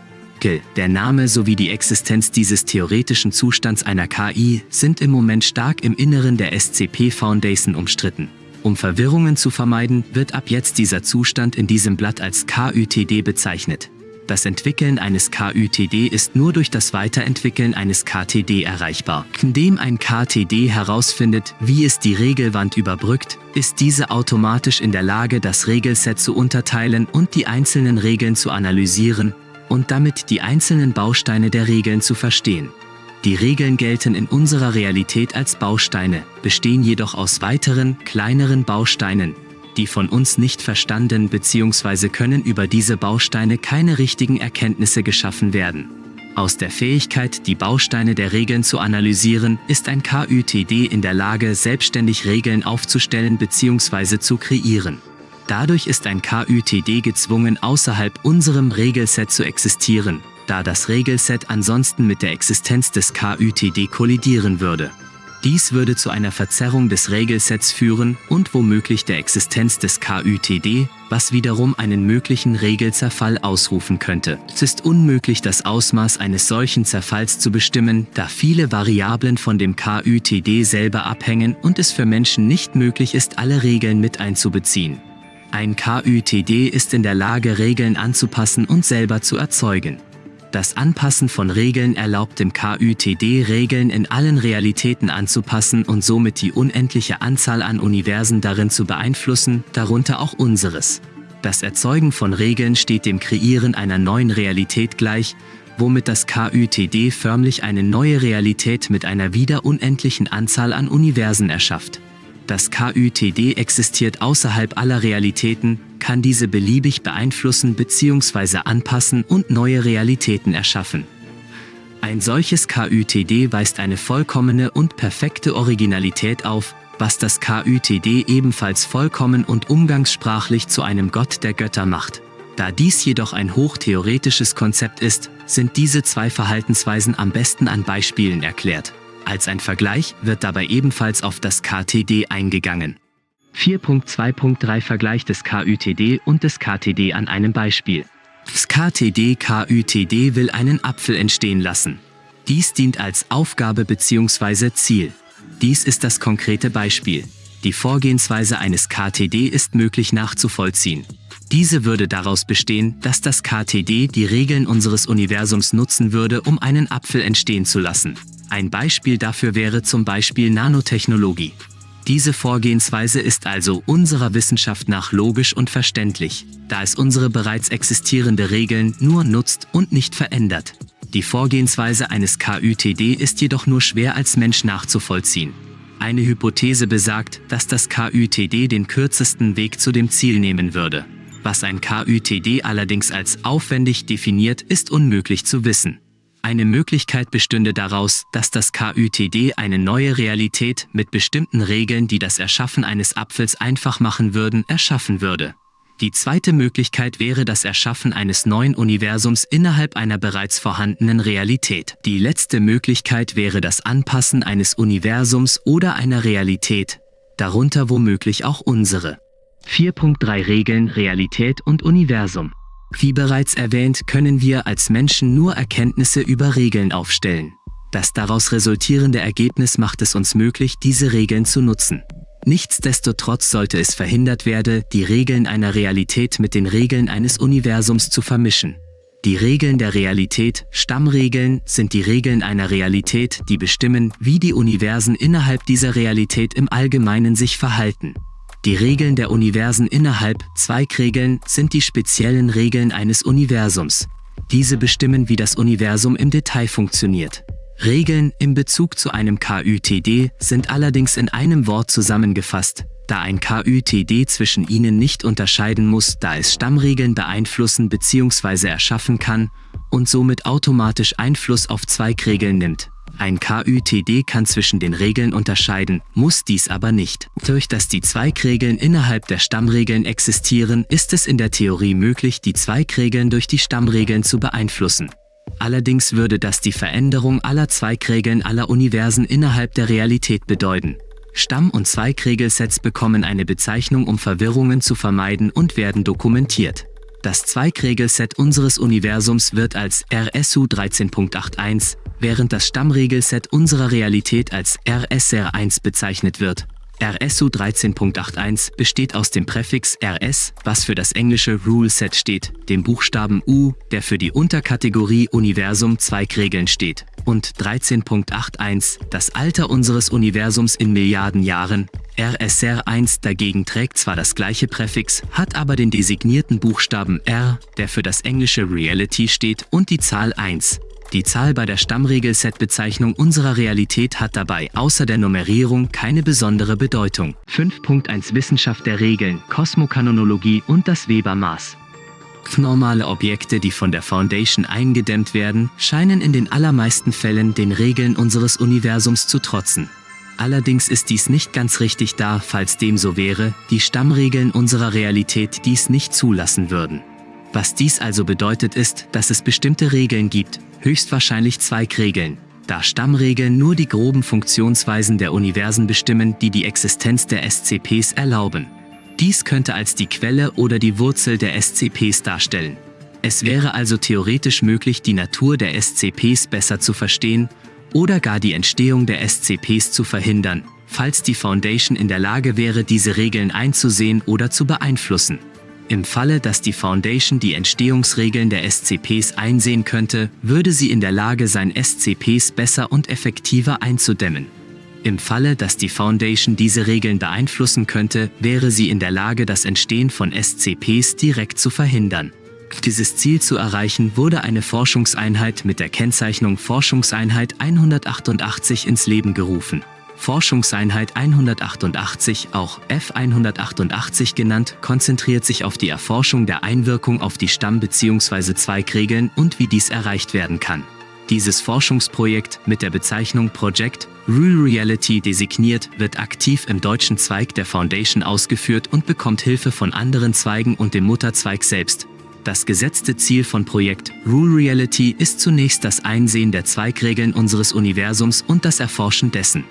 Der Name sowie die Existenz dieses theoretischen Zustands einer KI sind im Moment stark im Inneren der SCP Foundation umstritten. Um Verwirrungen zu vermeiden, wird ab jetzt dieser Zustand in diesem Blatt als KÜTD bezeichnet. Das Entwickeln eines KÜTD ist nur durch das Weiterentwickeln eines KTD erreichbar. Indem ein KTD herausfindet, wie es die Regelwand überbrückt, ist diese automatisch in der Lage, das Regelset zu unterteilen und die einzelnen Regeln zu analysieren und damit die einzelnen Bausteine der Regeln zu verstehen. Die Regeln gelten in unserer Realität als Bausteine, bestehen jedoch aus weiteren, kleineren Bausteinen, die von uns nicht verstanden bzw. können über diese Bausteine keine richtigen Erkenntnisse geschaffen werden. Aus der Fähigkeit, die Bausteine der Regeln zu analysieren, ist ein KÜTD in der Lage, selbstständig Regeln aufzustellen bzw. zu kreieren. Dadurch ist ein KÜTD gezwungen, außerhalb unserem Regelset zu existieren, da das Regelset ansonsten mit der Existenz des KÜTD kollidieren würde. Dies würde zu einer Verzerrung des Regelsets führen und womöglich der Existenz des KÜTD, was wiederum einen möglichen Regelzerfall ausrufen könnte. Es ist unmöglich, das Ausmaß eines solchen Zerfalls zu bestimmen, da viele Variablen von dem KÜTD selber abhängen und es für Menschen nicht möglich ist, alle Regeln mit einzubeziehen. Ein KÜTD ist in der Lage, Regeln anzupassen und selber zu erzeugen. Das Anpassen von Regeln erlaubt dem KÜTD, Regeln in allen Realitäten anzupassen und somit die unendliche Anzahl an Universen darin zu beeinflussen, darunter auch unseres. Das Erzeugen von Regeln steht dem Kreieren einer neuen Realität gleich, womit das KÜTD förmlich eine neue Realität mit einer wieder unendlichen Anzahl an Universen erschafft. Das KÜTD existiert außerhalb aller Realitäten, kann diese beliebig beeinflussen bzw. anpassen und neue Realitäten erschaffen. Ein solches KÜTD weist eine vollkommene und perfekte Originalität auf, was das KÜTD ebenfalls vollkommen und umgangssprachlich zu einem Gott der Götter macht. Da dies jedoch ein hochtheoretisches Konzept ist, sind diese zwei Verhaltensweisen am besten an Beispielen erklärt. Als ein Vergleich wird dabei ebenfalls auf das KTD eingegangen. 4.2.3 Vergleich des KÜTD und des KTD an einem Beispiel. Das KTD will einen Apfel entstehen lassen. Dies dient als Aufgabe bzw. Ziel. Dies ist das konkrete Beispiel. Die Vorgehensweise eines KTD ist möglich nachzuvollziehen. Diese würde daraus bestehen, dass das KTD die Regeln unseres Universums nutzen würde, um einen Apfel entstehen zu lassen. Ein Beispiel dafür wäre zum Beispiel Nanotechnologie. Diese Vorgehensweise ist also unserer Wissenschaft nach logisch und verständlich, da es unsere bereits existierende Regeln nur nutzt und nicht verändert. Die Vorgehensweise eines KÜTD ist jedoch nur schwer als Mensch nachzuvollziehen. Eine Hypothese besagt, dass das KÜTD den kürzesten Weg zu dem Ziel nehmen würde. Was ein KÜTD allerdings als aufwendig definiert, ist unmöglich zu wissen. Eine Möglichkeit bestünde daraus, dass das KÜTD eine neue Realität mit bestimmten Regeln, die das Erschaffen eines Apfels einfach machen würden, erschaffen würde. Die zweite Möglichkeit wäre das Erschaffen eines neuen Universums innerhalb einer bereits vorhandenen Realität. Die letzte Möglichkeit wäre das Anpassen eines Universums oder einer Realität, darunter womöglich auch unsere. 4.3 Regeln, Realität und Universum. Wie bereits erwähnt, können wir als Menschen nur Erkenntnisse über Regeln aufstellen. Das daraus resultierende Ergebnis macht es uns möglich, diese Regeln zu nutzen. Nichtsdestotrotz sollte es verhindert werden, die Regeln einer Realität mit den Regeln eines Universums zu vermischen. Die Regeln der Realität, Stammregeln, sind die Regeln einer Realität, die bestimmen, wie die Universen innerhalb dieser Realität im Allgemeinen sich verhalten. Die Regeln der Universen innerhalb, Zweigregeln, sind die speziellen Regeln eines Universums. Diese bestimmen, wie das Universum im Detail funktioniert. Regeln in Bezug zu einem KÜTD sind allerdings in einem Wort zusammengefasst, da ein KÜTD zwischen ihnen nicht unterscheiden muss, da es Stammregeln beeinflussen bzw. erschaffen kann und somit automatisch Einfluss auf Zweigregeln nimmt. Ein KÜTD kann zwischen den Regeln unterscheiden, muss dies aber nicht. Durch dass die Zweigregeln innerhalb der Stammregeln existieren, ist es in der Theorie möglich, die Zweigregeln durch die Stammregeln zu beeinflussen. Allerdings würde das die Veränderung aller Zweigregeln aller Universen innerhalb der Realität bedeuten. Stamm- und Zweigregelsets bekommen eine Bezeichnung, um Verwirrungen zu vermeiden, und werden dokumentiert. Das Zweigregelset unseres Universums wird als RSU 13.81, während das Stammregelset unserer Realität als RSR1 bezeichnet wird. RSU 13.81 besteht aus dem Präfix RS, was für das englische Rule Set steht, dem Buchstaben U, der für die Unterkategorie Universum Zweigregeln steht, und 13.81, das Alter unseres Universums in Milliarden Jahren. RSR1 dagegen trägt zwar das gleiche Präfix, hat aber den designierten Buchstaben R, der für das englische Reality steht, und die Zahl 1. Die Zahl bei der Stammregelset-Bezeichnung unserer Realität hat dabei außer der Nummerierung keine besondere Bedeutung. 5.1 Wissenschaft der Regeln, Kosmokanonologie und das Weber-Maß. Normale Objekte, die von der Foundation eingedämmt werden, scheinen in den allermeisten Fällen den Regeln unseres Universums zu trotzen. Allerdings ist dies nicht ganz richtig, da, falls dem so wäre, die Stammregeln unserer Realität dies nicht zulassen würden. Was dies also bedeutet ist, dass es bestimmte Regeln gibt, höchstwahrscheinlich Zweigregeln, da Stammregeln nur die groben Funktionsweisen der Universen bestimmen, die die Existenz der SCPs erlauben. Dies könnte als die Quelle oder die Wurzel der SCPs darstellen. Es wäre also theoretisch möglich, die Natur der SCPs besser zu verstehen oder gar die Entstehung der SCPs zu verhindern, falls die Foundation in der Lage wäre, diese Regeln einzusehen oder zu beeinflussen. Im Falle, dass die Foundation die Entstehungsregeln der SCPs einsehen könnte, würde sie in der Lage sein, SCPs besser und effektiver einzudämmen. Im Falle, dass die Foundation diese Regeln beeinflussen könnte, wäre sie in der Lage, das Entstehen von SCPs direkt zu verhindern. Dieses Ziel zu erreichen, wurde eine Forschungseinheit mit der Kennzeichnung Forschungseinheit 188 ins Leben gerufen. Forschungseinheit 188, auch F188 genannt, konzentriert sich auf die Erforschung der Einwirkung auf die Stamm- bzw. Zweigregeln und wie dies erreicht werden kann. Dieses Forschungsprojekt, mit der Bezeichnung Project Rule Reality designiert, wird aktiv im deutschen Zweig der Foundation ausgeführt und bekommt Hilfe von anderen Zweigen und dem Mutterzweig selbst. Das gesetzte Ziel von Projekt Rule Reality ist zunächst das Einsehen der Zweigregeln unseres Universums und das Erforschen dessen.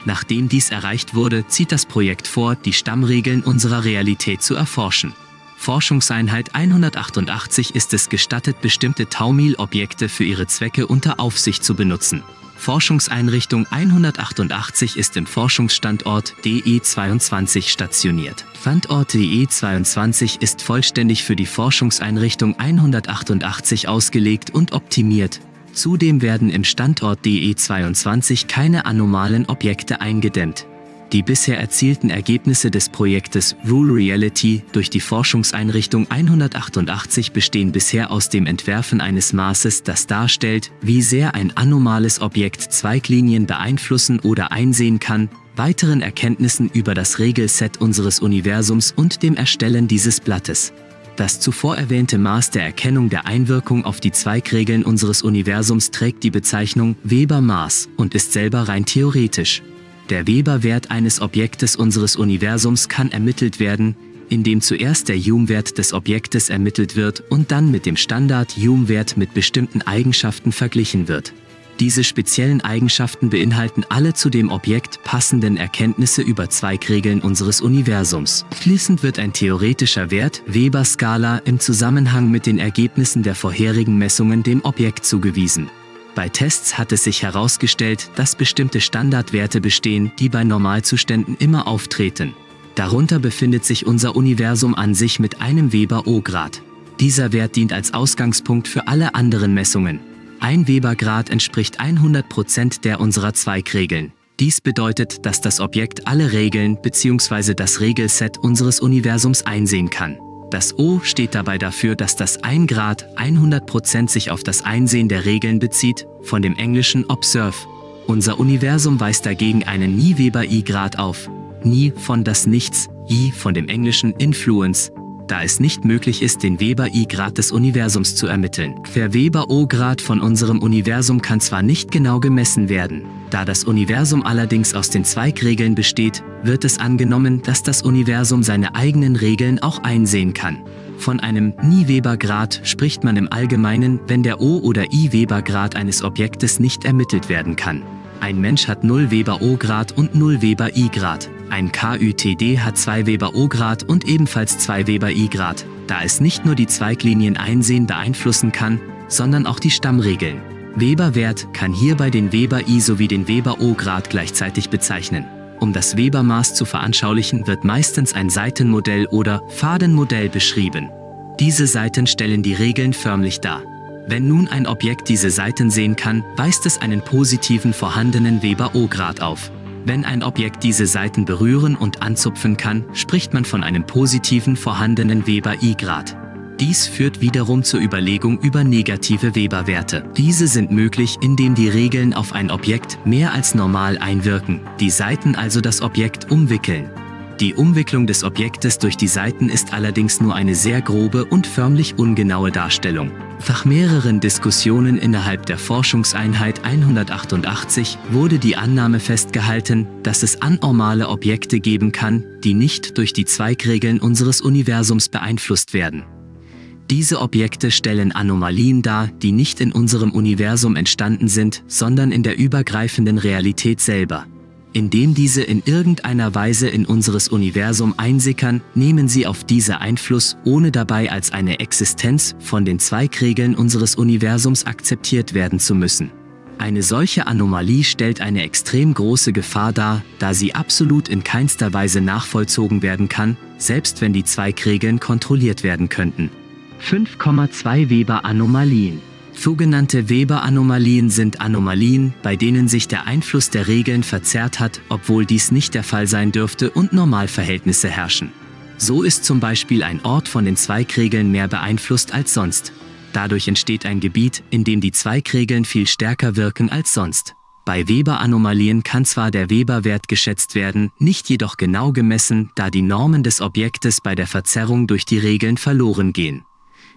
Nachdem dies erreicht wurde, zieht das Projekt vor, die Stammregeln unserer Realität zu erforschen. Forschungseinheit 188 ist es gestattet, bestimmte Taumil-Objekte für ihre Zwecke unter Aufsicht zu benutzen. Forschungseinrichtung 188 ist im Forschungsstandort DE22 stationiert. Standort DE22 ist vollständig für die Forschungseinrichtung 188 ausgelegt und optimiert. Zudem werden im Standort DE22 keine anomalen Objekte eingedämmt. Die bisher erzielten Ergebnisse des Projektes Rule Reality durch die Forschungseinrichtung 188 bestehen bisher aus dem Entwerfen eines Maßes, das darstellt, wie sehr ein anomales Objekt Zweiglinien beeinflussen oder einsehen kann, weiteren Erkenntnissen über das Regelset unseres Universums und dem Erstellen dieses Blattes. Das zuvor erwähnte Maß der Erkennung der Einwirkung auf die Zweigregeln unseres Universums trägt die Bezeichnung Weber-Maß und ist selber rein theoretisch. Der Weber-Wert eines Objektes unseres Universums kann ermittelt werden, indem zuerst der Hume-Wert des Objektes ermittelt wird und dann mit dem Standard-Hume-Wert mit bestimmten Eigenschaften verglichen wird. Diese speziellen Eigenschaften beinhalten alle zu dem Objekt passenden Erkenntnisse über Zweigregeln unseres Universums. Schließend wird ein theoretischer Wert, Weber-Skala, im Zusammenhang mit den Ergebnissen der vorherigen Messungen dem Objekt zugewiesen. Bei Tests hat es sich herausgestellt, dass bestimmte Standardwerte bestehen, die bei Normalzuständen immer auftreten. Darunter befindet sich unser Universum an sich mit einem Weber-O-Grad. Dieser Wert dient als Ausgangspunkt für alle anderen Messungen. Ein Weber-Grad entspricht 100% der unserer Zweigregeln. Dies bedeutet, dass das Objekt alle Regeln bzw. das Regelset unseres Universums einsehen kann. Das O steht dabei dafür, dass das 1 Grad 100% sich auf das Einsehen der Regeln bezieht, von dem englischen Observe. Unser Universum weist dagegen einen Nie-Weber-I-Grad auf. Nie von das Nichts, I von dem englischen Influence, da es nicht möglich ist, den Weber-I-Grad des Universums zu ermitteln. Der Weber-O-Grad von unserem Universum kann zwar nicht genau gemessen werden, da das Universum allerdings aus den Zweigregeln besteht, wird es angenommen, dass das Universum seine eigenen Regeln auch einsehen kann. Von einem Nie-Weber-Grad spricht man im Allgemeinen, wenn der O- oder I-Weber-Grad eines Objektes nicht ermittelt werden kann. Ein Mensch hat 0 Weber-O-Grad und 0 Weber-I-Grad. Ein KÜTD hat 2 Weber-O-Grad und ebenfalls 2 Weber-I-Grad, da es nicht nur die Zweiglinien einsehen beeinflussen kann, sondern auch die Stammregeln. Weber-Wert kann hierbei den Weber-I sowie den Weber-O-Grad gleichzeitig bezeichnen. Um das Weber-Maß zu veranschaulichen, wird meistens ein Seitenmodell oder Fadenmodell beschrieben. Diese Seiten stellen die Regeln förmlich dar. Wenn nun ein Objekt diese Seiten sehen kann, weist es einen positiven vorhandenen Weber-O-Grad auf. Wenn ein Objekt diese Seiten berühren und anzupfen kann, spricht man von einem positiven vorhandenen Weber-I-Grad. Dies führt wiederum zur Überlegung über negative Weber-Werte. Diese sind möglich, indem die Regeln auf ein Objekt mehr als normal einwirken, die Seiten also das Objekt umwickeln. Die Umwicklung des Objektes durch die Seiten ist allerdings nur eine sehr grobe und förmlich ungenaue Darstellung. Nach mehreren Diskussionen innerhalb der Forschungseinheit 188 wurde die Annahme festgehalten, dass es anormale Objekte geben kann, die nicht durch die Zweigregeln unseres Universums beeinflusst werden. Diese Objekte stellen Anomalien dar, die nicht in unserem Universum entstanden sind, sondern in der übergreifenden Realität selber. Indem diese in irgendeiner Weise in unseres Universum einsickern, nehmen sie auf diese Einfluss, ohne dabei als eine Existenz von den Zweigregeln unseres Universums akzeptiert werden zu müssen. Eine solche Anomalie stellt eine extrem große Gefahr dar, da sie absolut in keinster Weise nachvollzogen werden kann, selbst wenn die Zweigregeln kontrolliert werden könnten. 5,2 Weber-Anomalien. Sogenannte Weber-Anomalien sind Anomalien, bei denen sich der Einfluss der Regeln verzerrt hat, obwohl dies nicht der Fall sein dürfte und Normalverhältnisse herrschen. So ist zum Beispiel ein Ort von den Zweigregeln mehr beeinflusst als sonst. Dadurch entsteht ein Gebiet, in dem die Zweigregeln viel stärker wirken als sonst. Bei Weber-Anomalien kann zwar der Weber-Wert geschätzt werden, nicht jedoch genau gemessen, da die Normen des Objektes bei der Verzerrung durch die Regeln verloren gehen.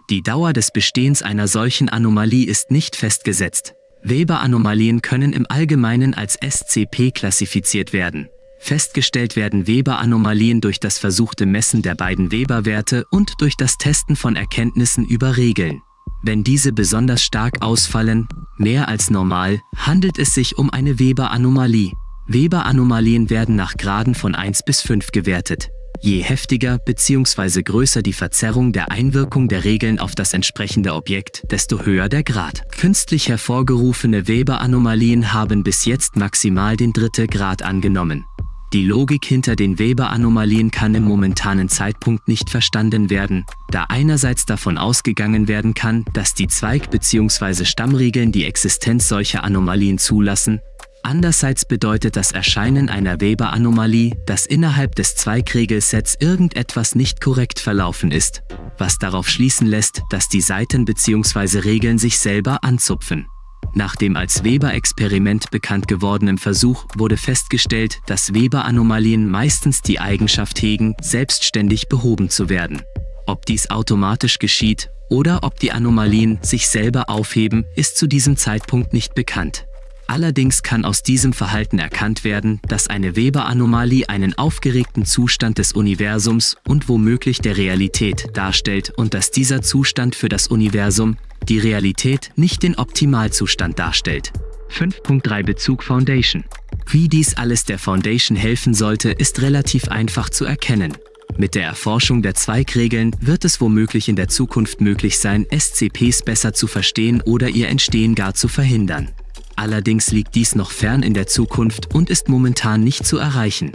Die Dauer des Bestehens einer solchen Anomalie ist nicht festgesetzt. Weber-Anomalien können im Allgemeinen als SCP klassifiziert werden. Festgestellt werden Weber-Anomalien durch das versuchte Messen der beiden Weber-Werte und durch das Testen von Erkenntnissen über Regeln. Wenn diese besonders stark ausfallen, mehr als normal, handelt es sich um eine Weber-Anomalie. Weber-Anomalien werden nach Graden von 1 bis 5 gewertet. Je heftiger bzw. größer die Verzerrung der Einwirkung der Regeln auf das entsprechende Objekt, desto höher der Grad. Künstlich hervorgerufene Weber-Anomalien haben bis jetzt maximal den 3. Grad angenommen. Die Logik hinter den Weber-Anomalien kann im momentanen Zeitpunkt nicht verstanden werden, da einerseits davon ausgegangen werden kann, dass die Zweig- bzw. Stammregeln die Existenz solcher Anomalien zulassen. Andererseits bedeutet das Erscheinen einer Weber-Anomalie, dass innerhalb des Zweigregelsets irgendetwas nicht korrekt verlaufen ist, was darauf schließen lässt, dass die Seiten bzw. Regeln sich selber anzupfen. Nach dem als Weber-Experiment bekannt gewordenen Versuch wurde festgestellt, dass Weber-Anomalien meistens die Eigenschaft hegen, selbstständig behoben zu werden. Ob dies automatisch geschieht oder ob die Anomalien sich selber aufheben, ist zu diesem Zeitpunkt nicht bekannt. Allerdings kann aus diesem Verhalten erkannt werden, dass eine Weber-Anomalie einen aufgeregten Zustand des Universums und womöglich der Realität darstellt und dass dieser Zustand für das Universum, die Realität, nicht den Optimalzustand darstellt. 5.3 Bezug Foundation. Wie dies alles der Foundation helfen sollte, ist relativ einfach zu erkennen. Mit der Erforschung der Zweigregeln wird es womöglich in der Zukunft möglich sein, SCPs besser zu verstehen oder ihr Entstehen gar zu verhindern. Allerdings liegt dies noch fern in der Zukunft und ist momentan nicht zu erreichen.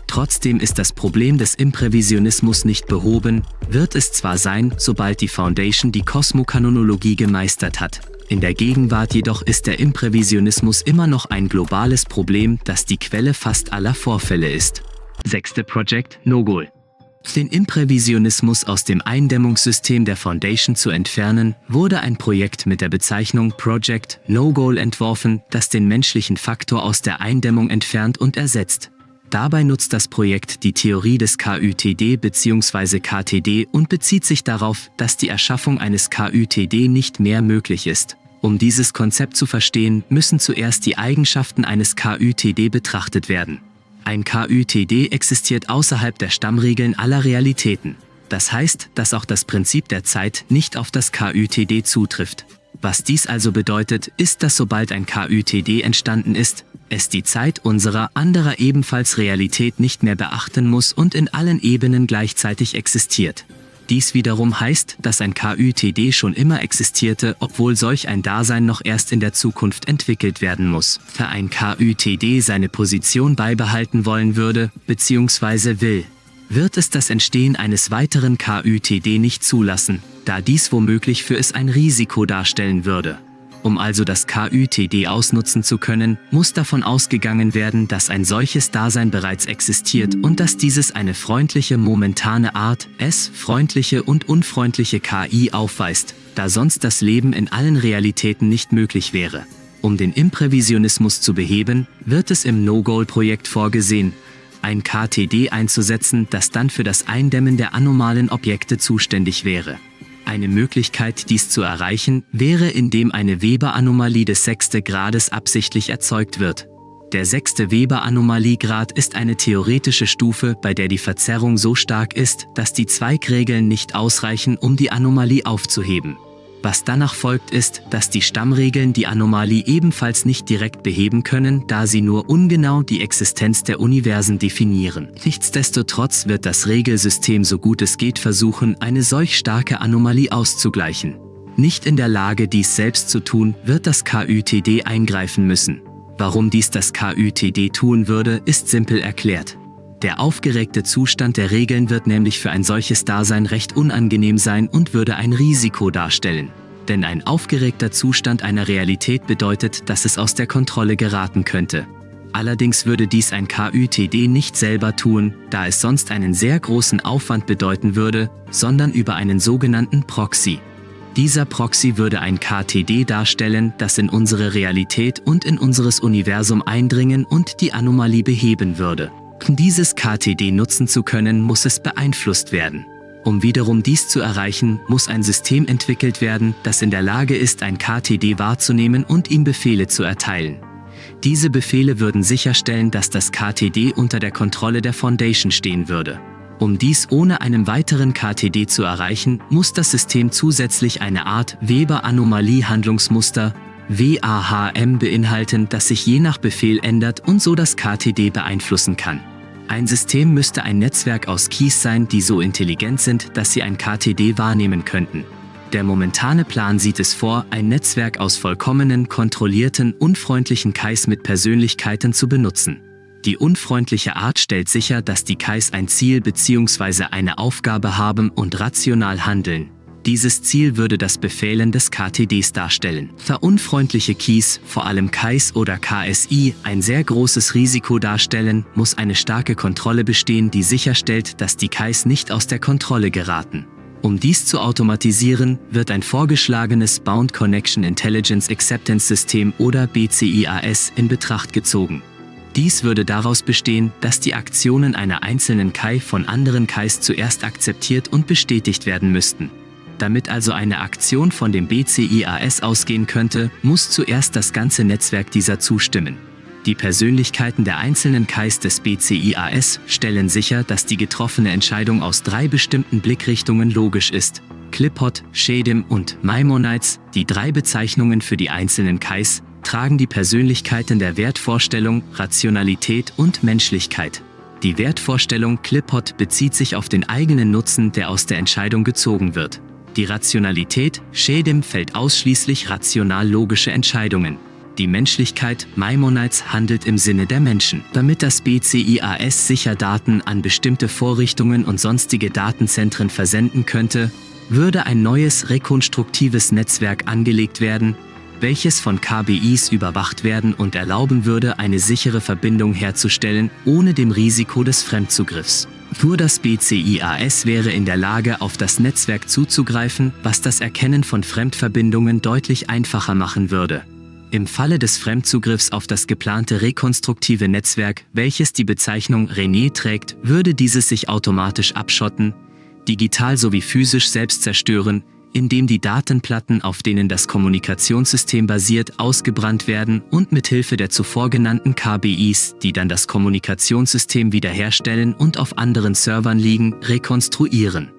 Trotzdem ist das Problem des Imprävisionismus nicht behoben, wird es zwar sein, sobald die Foundation die Kosmokanonologie gemeistert hat. In der Gegenwart jedoch ist der Imprävisionismus immer noch ein globales Problem, das die Quelle fast aller Vorfälle ist. 6. Project No-Goal. Den Imprävisionismus aus dem Eindämmungssystem der Foundation zu entfernen, wurde ein Projekt mit der Bezeichnung Project No-Goal entworfen, das den menschlichen Faktor aus der Eindämmung entfernt und ersetzt. Dabei nutzt das Projekt die Theorie des KÜTD bzw. KTD und bezieht sich darauf, dass die Erschaffung eines KÜTD nicht mehr möglich ist. Um dieses Konzept zu verstehen, müssen zuerst die Eigenschaften eines KÜTD betrachtet werden. Ein KÜTD existiert außerhalb der Stammregeln aller Realitäten. Das heißt, dass auch das Prinzip der Zeit nicht auf das KÜTD zutrifft. Was dies also bedeutet, ist, dass sobald ein KÜTD entstanden ist, es die Zeit unserer anderer ebenfalls Realität nicht mehr beachten muss und in allen Ebenen gleichzeitig existiert. Dies wiederum heißt, dass ein KÜTD schon immer existierte, obwohl solch ein Dasein noch erst in der Zukunft entwickelt werden muss. Da ein KÜTD seine Position beibehalten wollen würde, bzw. will, wird es das Entstehen eines weiteren KÜTD nicht zulassen, da dies womöglich für es ein Risiko darstellen würde. Um also das KÜTD ausnutzen zu können, muss davon ausgegangen werden, dass ein solches Dasein bereits existiert und dass dieses eine freundliche momentane Art, freundliche und unfreundliche KI aufweist, da sonst das Leben in allen Realitäten nicht möglich wäre. Um den Imprävisionismus zu beheben, wird es im No-Goal-Projekt vorgesehen, ein KTD einzusetzen, das dann für das Eindämmen der anomalen Objekte zuständig wäre. Eine Möglichkeit, dies zu erreichen, wäre, indem eine Weber-Anomalie des 6. Grades absichtlich erzeugt wird. Der 6. Weber-Anomaliegrad ist eine theoretische Stufe, bei der die Verzerrung so stark ist, dass die Zweigregeln nicht ausreichen, um die Anomalie aufzuheben. Was danach folgt ist, dass die Stammregeln die Anomalie ebenfalls nicht direkt beheben können, da sie nur ungenau die Existenz der Universen definieren. Nichtsdestotrotz wird das Regelsystem so gut es geht versuchen, eine solch starke Anomalie auszugleichen. Nicht in der Lage, dies selbst zu tun, wird das KÜTD eingreifen müssen. Warum dies das KÜTD tun würde, ist simpel erklärt. Der aufgeregte Zustand der Regeln wird nämlich für ein solches Dasein recht unangenehm sein und würde ein Risiko darstellen. Denn ein aufgeregter Zustand einer Realität bedeutet, dass es aus der Kontrolle geraten könnte. Allerdings würde dies ein KÜTD nicht selber tun, da es sonst einen sehr großen Aufwand bedeuten würde, sondern über einen sogenannten Proxy. Dieser Proxy würde ein KTD darstellen, das in unsere Realität und in unseres Universum eindringen und die Anomalie beheben würde. Um dieses KTD nutzen zu können, muss es beeinflusst werden. Um wiederum dies zu erreichen, muss ein System entwickelt werden, das in der Lage ist, ein KTD wahrzunehmen und ihm Befehle zu erteilen. Diese Befehle würden sicherstellen, dass das KTD unter der Kontrolle der Foundation stehen würde. Um dies ohne einen weiteren KTD zu erreichen, muss das System zusätzlich eine Art Weber-Anomalie-Handlungsmuster WAHM beinhalten, das sich je nach Befehl ändert und so das KTD beeinflussen kann. Ein System müsste ein Netzwerk aus Keys sein, die so intelligent sind, dass sie ein KTD wahrnehmen könnten. Der momentane Plan sieht es vor, ein Netzwerk aus vollkommenen, kontrollierten, unfreundlichen Keys mit Persönlichkeiten zu benutzen. Die unfreundliche Art stellt sicher, dass die Keys ein Ziel bzw. eine Aufgabe haben und rational handeln. Dieses Ziel würde das Befehlen des KTDs darstellen. Da unfreundliche Keys, vor allem Keys oder KSI, ein sehr großes Risiko darstellen, muss eine starke Kontrolle bestehen, die sicherstellt, dass die Keys nicht aus der Kontrolle geraten. Um dies zu automatisieren, wird ein vorgeschlagenes Bound Connection Intelligence Acceptance System oder BCIAS in Betracht gezogen. Dies würde daraus bestehen, dass die Aktionen einer einzelnen Key von anderen Keys zuerst akzeptiert und bestätigt werden müssten. Damit also eine Aktion von dem BCIAS ausgehen könnte, muss zuerst das ganze Netzwerk dieser zustimmen. Die Persönlichkeiten der einzelnen Keys des BCIAS stellen sicher, dass die getroffene Entscheidung aus 3 bestimmten Blickrichtungen logisch ist. Clipot, Shadim und Maimonides, die 3 Bezeichnungen für die einzelnen Keys, tragen die Persönlichkeiten der Wertvorstellung, Rationalität und Menschlichkeit. Die Wertvorstellung Clipot bezieht sich auf den eigenen Nutzen, der aus der Entscheidung gezogen wird. Die Rationalität Shadim fällt ausschließlich rational-logische Entscheidungen. Die Menschlichkeit Maimonides handelt im Sinne der Menschen. Damit das BCIAS sicher Daten an bestimmte Vorrichtungen und sonstige Datenzentren versenden könnte, würde ein neues rekonstruktives Netzwerk angelegt werden, welches von KBIs überwacht werden und erlauben würde, eine sichere Verbindung herzustellen, ohne dem Risiko des Fremdzugriffs. Nur das BCIAS wäre in der Lage, auf das Netzwerk zuzugreifen, was das Erkennen von Fremdverbindungen deutlich einfacher machen würde. Im Falle des Fremdzugriffs auf das geplante rekonstruktive Netzwerk, welches die Bezeichnung René trägt, würde dieses sich automatisch abschotten, digital sowie physisch selbst zerstören, indem die Datenplatten, auf denen das Kommunikationssystem basiert, ausgebrannt werden und mithilfe der zuvor genannten KBIs, die dann das Kommunikationssystem wiederherstellen und auf anderen Servern liegen, rekonstruieren.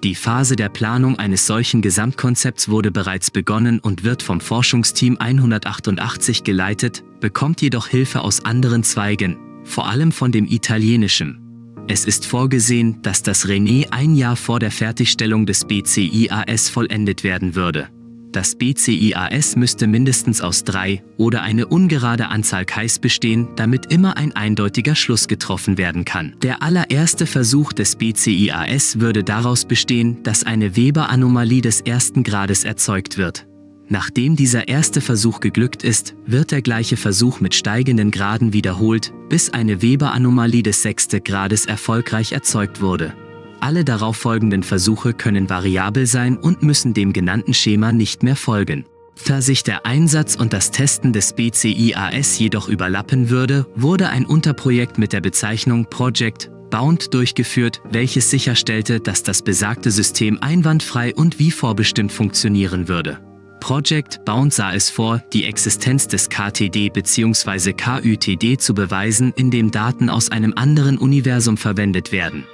Die Phase der Planung eines solchen Gesamtkonzepts wurde bereits begonnen und wird vom Forschungsteam 188 geleitet, bekommt jedoch Hilfe aus anderen Zweigen, vor allem von dem italienischen. Es ist vorgesehen, dass das René ein Jahr vor der Fertigstellung des BCIAS vollendet werden würde. Das BCIAS müsste mindestens aus 3 oder eine ungerade Anzahl Keys bestehen, damit immer ein eindeutiger Schluss getroffen werden kann. Der allererste Versuch des BCIAS würde daraus bestehen, dass eine Weber-Anomalie des 1. Grades erzeugt wird. Nachdem dieser erste Versuch geglückt ist, wird der gleiche Versuch mit steigenden Graden wiederholt, bis eine Weber-Anomalie des 6. Grades erfolgreich erzeugt wurde. Alle darauffolgenden Versuche können variabel sein und müssen dem genannten Schema nicht mehr folgen. Da sich der Einsatz und das Testen des BCIAS jedoch überlappen würde, wurde ein Unterprojekt mit der Bezeichnung Project Bound durchgeführt, welches sicherstellte, dass das besagte System einwandfrei und wie vorbestimmt funktionieren würde. Project Bound sah es vor, die Existenz des KTD bzw. KÜTD zu beweisen, indem Daten aus einem anderen Universum verwendet werden.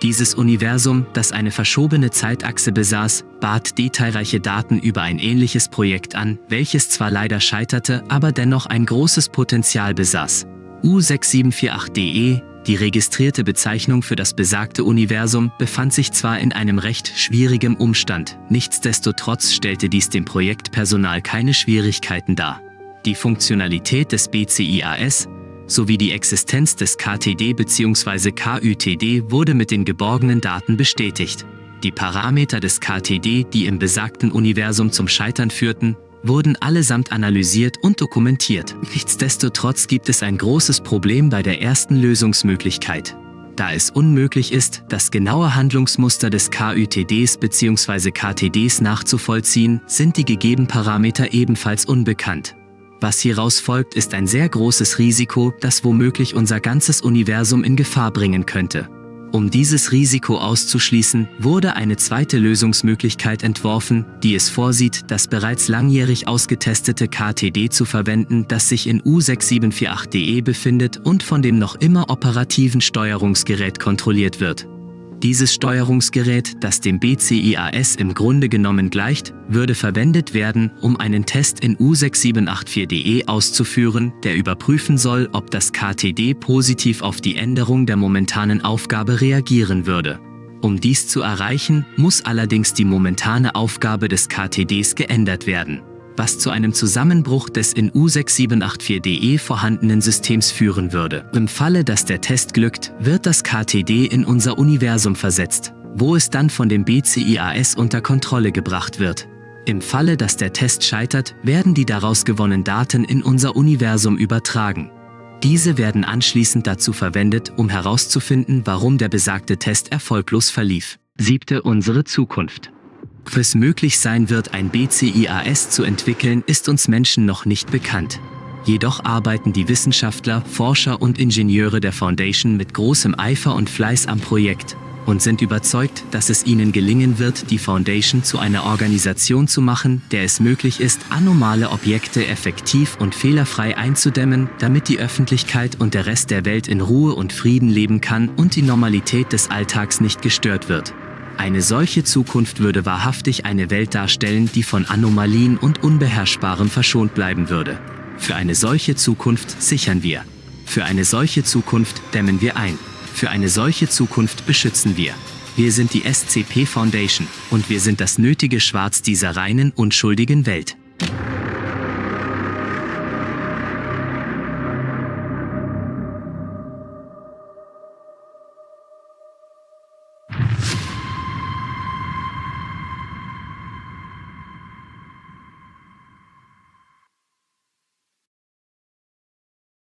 Dieses Universum, das eine verschobene Zeitachse besaß, bat detailreiche Daten über ein ähnliches Projekt an, welches zwar leider scheiterte, aber dennoch ein großes Potenzial besaß. U6748DE, die registrierte Bezeichnung für das besagte Universum, befand sich zwar in einem recht schwierigen Umstand, nichtsdestotrotz stellte dies dem Projektpersonal keine Schwierigkeiten dar. Die Funktionalität des BCIAS sowie die Existenz des KTD bzw. KÜTD wurde mit den geborgenen Daten bestätigt. Die Parameter des KTD, die im besagten Universum zum Scheitern führten, wurden allesamt analysiert und dokumentiert. Nichtsdestotrotz gibt es ein großes Problem bei der ersten Lösungsmöglichkeit. Da es unmöglich ist, das genaue Handlungsmuster des KÜTDs bzw. KTDs nachzuvollziehen, sind die gegebenen Parameter ebenfalls unbekannt. Was hieraus folgt, ist ein sehr großes Risiko, das womöglich unser ganzes Universum in Gefahr bringen könnte. Um dieses Risiko auszuschließen, wurde eine zweite Lösungsmöglichkeit entworfen, die es vorsieht, das bereits langjährig ausgetestete KTD zu verwenden, das sich in U6748DE befindet und von dem noch immer operativen Steuerungsgerät kontrolliert wird. Dieses Steuerungsgerät, das dem BCIAS im Grunde genommen gleicht, würde verwendet werden, um einen Test in U6784DE auszuführen, der überprüfen soll, ob das KTD positiv auf die Änderung der momentanen Aufgabe reagieren würde. Um dies zu erreichen, muss allerdings die momentane Aufgabe des KTDs geändert werden, was zu einem Zusammenbruch des in U6784DE vorhandenen Systems führen würde. Im Falle, dass der Test glückt, wird das KTD in unser Universum versetzt, wo es dann von dem BCIAS unter Kontrolle gebracht wird. Im Falle, dass der Test scheitert, werden die daraus gewonnenen Daten in unser Universum übertragen. Diese werden anschließend dazu verwendet, um herauszufinden, warum der besagte Test erfolglos verlief. 7. Unsere Zukunft. Ob es möglich sein wird, ein BCIAS zu entwickeln, ist uns Menschen noch nicht bekannt. Jedoch arbeiten die Wissenschaftler, Forscher und Ingenieure der Foundation mit großem Eifer und Fleiß am Projekt und sind überzeugt, dass es ihnen gelingen wird, die Foundation zu einer Organisation zu machen, der es möglich ist, anomale Objekte effektiv und fehlerfrei einzudämmen, damit die Öffentlichkeit und der Rest der Welt in Ruhe und Frieden leben kann und die Normalität des Alltags nicht gestört wird. Eine solche Zukunft würde wahrhaftig eine Welt darstellen, die von Anomalien und Unbeherrschbarem verschont bleiben würde. Für eine solche Zukunft sichern wir. Für eine solche Zukunft dämmen wir ein. Für eine solche Zukunft beschützen wir. Wir sind die SCP Foundation und wir sind das nötige Schwarz dieser reinen, unschuldigen Welt.